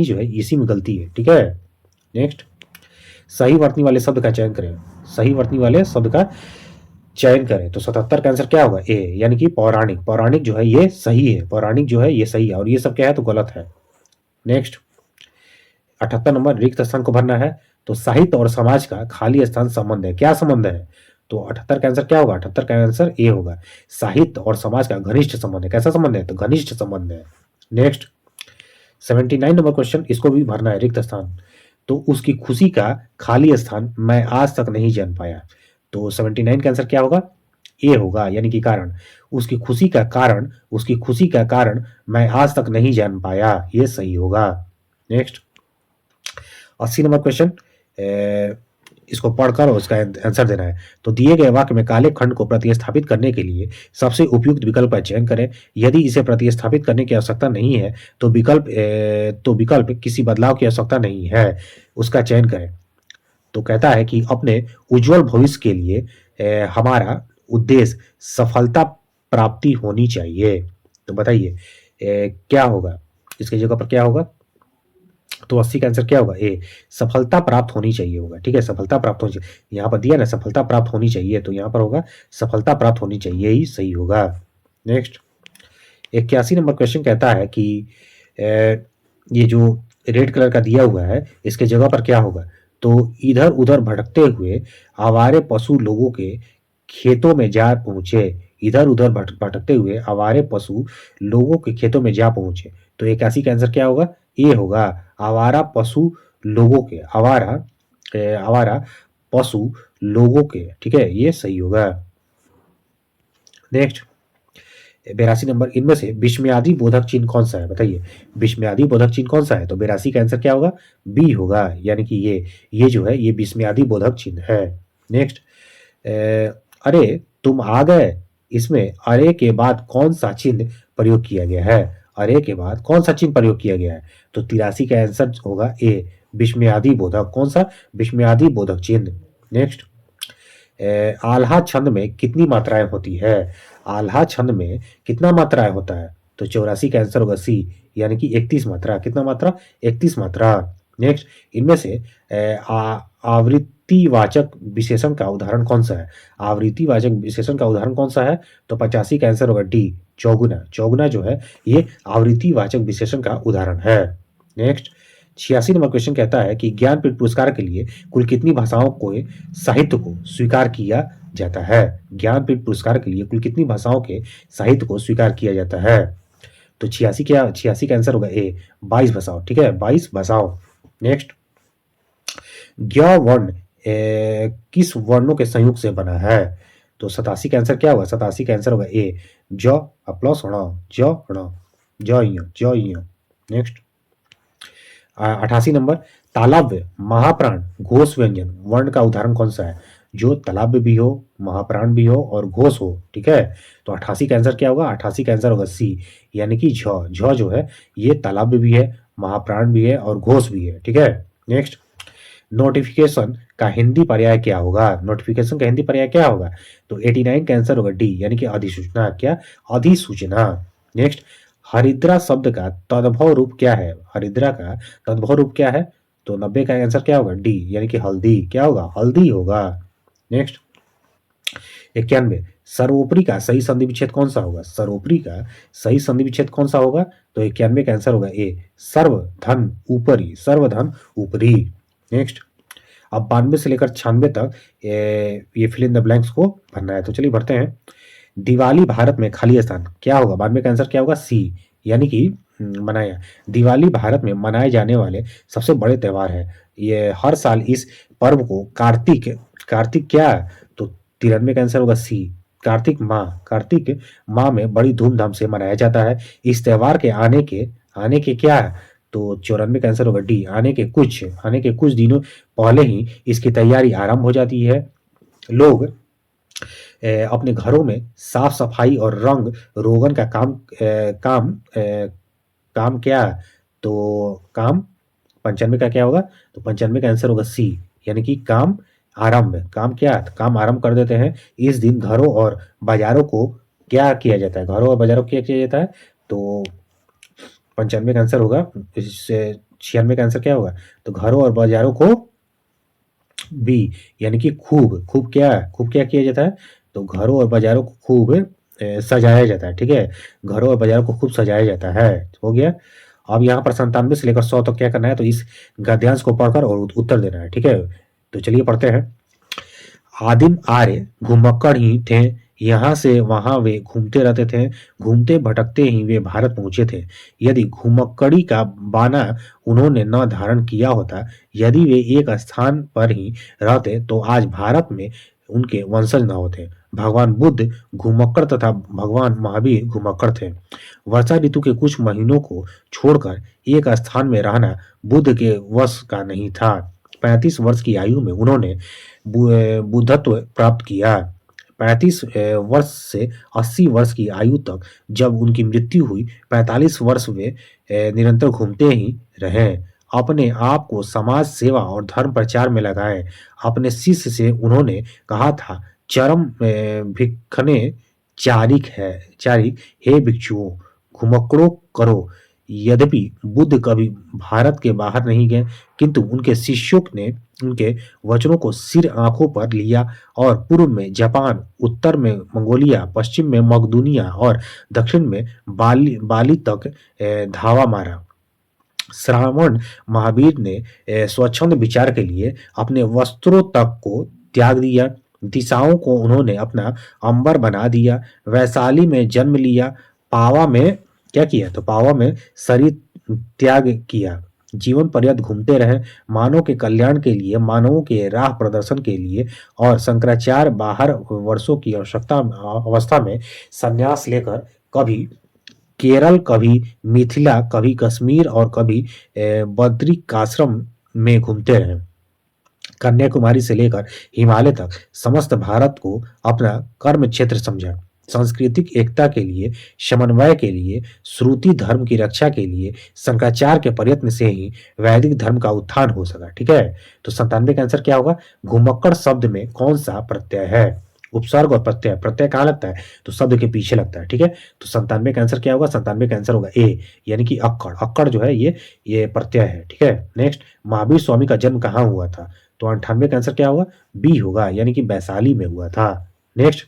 जो है इसी में गलती है। ठीक है। नेक्स्ट सही वर्तनी वाले शब्द का चयन करें। सही वर्तनी वाले शब्द का चयन करें। तो 77 का आंसर क्या होगा? ए, यानी कि पौराणिक। पौराणिक जो है ये सही है। पौराणिक जो है ये सही है, और ये सब क्या है? तो गलत है। नेक्स्ट 78 नंबर, रिक्त स्थान को भरना है। तो साहित्य और समाज का खाली स्थान संबंध है। क्या संबंध है? तो 78 का आंसर क्या होगा? 78 का आंसर ए होगा, साहित्य और समाज का घनिष्ठ संबंध है। कैसा संबंध है? तो घनिष्ठ संबंध है। नेक्स्ट 79 नंबर क्वेश्चन, इसको भी भरना है, रिक्त स्थान। तो उसकी खुशी का खाली स्थान मैं आज तक नहीं जान पाया। तो 79 का आंसर क्या होगा? ए होगा, यानी कि कारण। उसकी खुशी का कारण मैं आज तक नहीं जान पाया, ये सही होगा। नेक्स्ट 80 नंबर क्वेश्चन, इसको पढ़कर और उसका आंसर देना है। तो दिए गए वाक्य में काले खंड को प्रतिस्थापित करने के लिए सबसे उपयुक्त विकल्प का चयन करें। यदि इसे प्रतिस्थापित करने की आवश्यकता नहीं है तो विकल्प किसी बदलाव की आवश्यकता नहीं है, उसका चयन करें। तो कहता है कि अपने उज्जवल भविष्य के लिए हमारा उद्देश्य सफलता प्राप्ति होनी चाहिए। तो बताइए क्या होगा इसकी जगह पर? क्या होगा? तो 80 का आंसर क्या होगा? ए, सफलता प्राप्त होनी चाहिए होगा। ठीक है, सफलता प्राप्त होनी चाहिए। यहां पर दिया ना सफलता प्राप्त होनी चाहिए, तो यहां पर होगा सफलता प्राप्त होनी चाहिए, ही सही होगा। नेक्स्ट 81 नंबर क्वेश्चन कहता है कि ये जो रेड कलर का दिया हुआ है इसके जगह पर क्या होगा? तो इधर उधर भटकते हुए आवारे पशु लोगों के खेतों में जा पहुंचे। इधर उधर भटकते हुए आवारे पशु लोगों के खेतों में जा पहुंचे। तो 81 का आंसर क्या होगा? ए होगा, आवारा पशु लोगों के। आवारा पशु, लोगों के, ठीक है, ये सही होगा। नेक्स्ट 82 नंबर, इनमें से विस्मयादि बोधक चिन्ह कौन सा है, बताइए। विस्मयादि बोधक चिन्ह कौन सा है, तो 82 का आंसर क्या होगा, बी होगा, यानी कि ये जो है ये विस्मयादि बोधक चिन्ह है। नेक्स्ट अरे तुम आ गए, इसमें अरे के बाद कौन सा चिन्ह प्रयोग किया गया है, अरे के बाद कौन सा चिन्ह प्रयोग किया गया है, तो 83 का आंसर होगा ए, विस्मयादि बोधक, कौन सा, विस्मयादि बोधक चिन्ह। नेक्स्ट आल्हा छंद में कितनी मात्राएं होती है, आल्हा छंद में कितना मात्राएं होता है, तो 84 का आंसर होगा सी, यानी कि 31 मात्रा, कितना मात्रा, 31 मात्रा। नेक्स्ट इनमें से आवृत्तिवाचक विशेषण का उदाहरण कौन सा है, आवृत्तिवाचक विशेषण का उदाहरण कौन सा है, तो 85 का आंसर होगा डी, चौगुना, चौगुना जो है ये आवृत्तिवाचक विशेषण का उदाहरण है। नेक्स्ट 86 नंबर क्वेश्चन कहता है कि ज्ञानपीठ पुरस्कार के लिए कुल कितनी भाषाओं को साहित्य को स्वीकार किया जाता है, ज्ञानपीठ पुरस्कार के लिए कुल कितनी भाषाओं के साहित्य को स्वीकार किया जाता है, तो 86 का आंसर होगा ए, 22 भाषाओं, ठीक है, 22 भाषाओं। नेक्स्ट ज्ञ वर्ण किस वर्णों के संयोग से बना है, तो 87 का आंसर क्या होगा, 87 का आंसर होगा ए, ज प्लस ज। नेक्स्ट 88 नंबर, तालव्य, महाप्राण, घोष व्यंजन वर्ण का उदाहरण कौन सा है, जो तालव्य भी हो, महाप्राण भी हो और घोष हो, ठीक है, तो 88 का आंसर क्या होगा, 88 का आंसर होगा सी, यानी कि झ जो है ये तालव्य भी है, महाप्राण भी है और घोष भी है, ठीक है। नेक्स्ट नोटिफिकेशन का हिंदी पर्याय क्या होगा, नोटिफिकेशन का हिंदी पर्याय क्या होगा, तो 89 का आंसर होगा डी, यानी कि अधिसूचना, क्या, अधिसूचना। नेक्स्ट हरिद्रा शब्द का तद्भव रूप क्या है, हरिद्रा का तद्भव रूप क्या है, तो 90 का आंसर क्या होगा, डी, यानी कि हल्दी, क्या होगा, हल्दी होगा। नेक्स्ट 91 सर्वोपरि का सही संधि विच्छेद कौन सा होगा, सर्वोपरि का सही संधि विच्छेद कौन सा होगा, तो 91 का आंसर होगा ए, सर्वधन ऊपरी, सर्वधन ऊपरी। नेक्स्ट अब 92 से लेकर 96 तक ये फिल इन द ब्लैंक्स को भरना है, तो चलिए भरते हैं। दिवाली भारत में खाली स्थान क्या होगा, 92 का आंसर क्या होगा, सी, यानी कि मनाया, दिवाली भारत में मनाए जाने वाले सबसे बड़े त्योहार है, ये हर साल इस पर्व को कार्तिक, कार्तिक क्या, तो 93 का आंसर होगा सी, कार्तिक माह में बड़ी धूमधाम से मनाया जाता है। इस त्योहार के आने के क्या है, तो 94 का आंसर होगा डी, आने के कुछ दिनों पहले ही इसकी तैयारी आरंभ हो जाती है। लोग अपने घरों में साफ सफाई और रंग रोगन का काम क्या, तो काम 95 का क्या होगा, तो 95 का आंसर होगा सी, यानी कि काम आरंभ, काम क्या, काम आरंभ कर देते हैं। इस दिन घरों और बाजारों को क्या किया जाता है, घरों और बाजारों को क्या किया जाता है, तो 95 का आंसर होगा, इससे 96 का आंसर क्या होगा, तो घरों और बाजारों को बी, यानी कि खूब क्या किया जाता है, तो घरों और बाजारों को खूब सजाया जाता है, ठीक है, घरों और बाजारों को खूब सजाया जाता है, हो गया। अब यहाँ पर 97 से लेकर 100 तक क्या करना है, तो इस गद्यांश को पढ़कर और उत्तर देना है, ठीक है, तो चलिए पढ़ते हैं। आदिम आर्य घुमक्कड़ ही थे, यहाँ से वहां वे घूमते रहते थे, घूमते भटकते ही वे भारत पहुंचे थे। यदि घुमक्कड़ी का बाना उन्होंने न धारण किया होता, यदि वे एक स्थान पर ही रहते, तो आज भारत में उनके वंशज न होते। भगवान बुद्ध घुमक्कड़ तथा भगवान महावीर घुमक्कड़ थे। वर्षा ऋतु के कुछ महीनों को छोड़कर एक स्थान में रहना बुद्ध के वश का नहीं था। 35 वर्ष की आयु में उन्होंने बुद्धत्व प्राप्त किया। 35 वर्ष से 80 वर्ष की आयु तक जब उनकी मृत्यु हुई, 45 वर्ष वे निरंतर घूमते ही रहे। अपने आप को समाज सेवा और धर्म प्रचार में लगाए। अपने शिष्य से उन्होंने कहा था, चरम भिक्षने चारिक हे भिक्षुओं, घुमक्कड़ों करो। यद्यपि बुद्ध कभी भारत के बाहर नहीं गए, किंतु उनके शिष्यों ने उनके वचनों को सिर आंखों पर लिया और पूर्व में जापान, उत्तर में मंगोलिया, पश्चिम में मकदूनिया और दक्षिण में बाली तक धावा मारा। श्रावण महावीर ने स्वच्छंद विचार के लिए अपने वस्त्रों तक को त्याग दिया। दिशाओं को उन्होंने अपना अंबर बना दिया। वैशाली में जन्म लिया। पावा में क्या किया, तो पावा में शरीर त्याग किया। जीवन पर्यंत घूमते रहें, मानव के कल्याण के लिए, मानवों के राह प्रदर्शन के लिए और शंकराचार्य बाहर वर्षों की अवस्था में संन्यास लेकर कभी केरल, कभी मिथिला, कभी कश्मीर और कभी बद्रिकाश्रम में घूमते रहे। कन्याकुमारी से लेकर हिमालय तक समस्त भारत को अपना कर्म क्षेत्र समझा। सांस्कृतिक एकता के लिए, समन्वय के लिए, श्रुति धर्म की रक्षा के लिए शंकराचार्य के प्रयत्न से ही वैदिक धर्म का उत्थान हो सका। ठीक है, तो 97 का आंसर क्या होगा? घुमक्कड़ शब्द में कौन सा प्रत्यय है? उपसर्ग और प्रत्यय। प्रत्यय कहाँ लगता है? तो शब्द के पीछे लगता है। ठीक है, तो 97 का आंसर क्या होगा? 97 का आंसर होगा ए, यानी कि अक्कड़। अक्कड़ जो है ये प्रत्यय है। ठीक है, नेक्स्ट, महावीर स्वामी का जन्म कहाँ हुआ था? तो 98 का आंसर क्या होगा? बी होगा, यानी कि वैशाली में हुआ था। नेक्स्ट,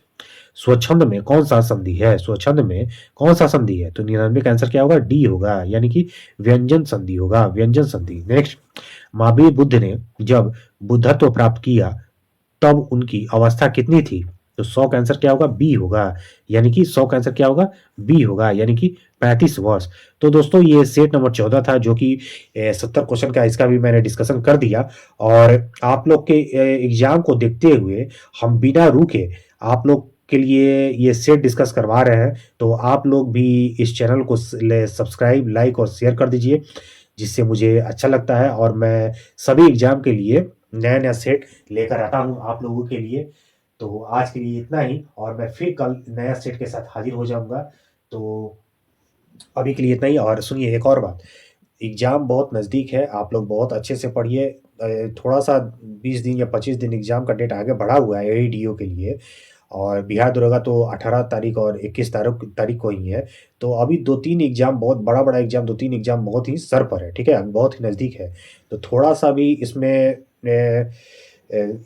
स्वच्छंद में कौन सा संधि है? स्वच्छंद में कौन सा संधि है? तो 99 का आंसर क्या होगा? डी होगा, यानी कि व्यंजन संधि होगा, व्यंजन संधि। नेक्स्ट, महावीर बुद्ध ने जब बुद्धत्व प्राप्त किया तब उनकी अवस्था कितनी थी? तो 100 का आंसर क्या होगा? बी होगा, यानी कि 100 का आंसर क्या होगा? बी होगा, यानी कि 35 वर्ष। तो दोस्तों ये सेट नंबर 14 था, जो कि 70 क्वेश्चन का, इसका भी मैंने डिस्कशन कर दिया। और आप लोग के एग्जाम को देखते हुए हम बिना रुके आप लोग के लिए ये सेट डिस्कस करवा रहे हैं। तो आप लोग भी इस चैनल को सब्सक्राइब, लाइक और शेयर कर दीजिए, जिससे मुझे अच्छा लगता है और मैं सभी एग्जाम के लिए नया नया सेट लेकर आता हूँ आप लोगों के लिए। तो आज के लिए इतना ही, और मैं फिर कल नया सेट के साथ हाजिर हो जाऊंगा। तो अभी के लिए इतना ही। और सुनिए एक और बात, एग्ज़ाम बहुत नज़दीक है, आप लोग बहुत अच्छे से पढ़िए। थोड़ा सा 20 दिन या 25 दिन एग्ज़ाम का डेट आगे बढ़ा हुआ है एईडीओ के लिए, और बिहार दरोगा तो 18 तारीख और 21 तारीख को ही है। तो अभी 2-3 एग्ज़ाम, बहुत बड़ा-बड़ा एग्ज़ाम, 2-3 एग्ज़ाम बहुत ही सर पर है, ठीक है? अभी बहुत ही नज़दीक है। तो थोड़ा-सा भी इसमें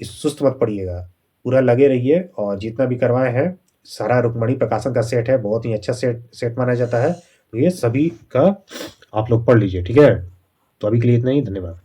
सुस्त मत पड़िएगा, पूरा लगे रहिए। और जितना भी करवाए हैं, सारा रुक्मणी प्रकाशन का सेट है, बहुत ही अच्छा सेट सेट माना जाता है। तो ये सभी का आप लोग पढ़ लीजिए, ठीक है? तो अभी के लिए इतना ही, धन्यवाद।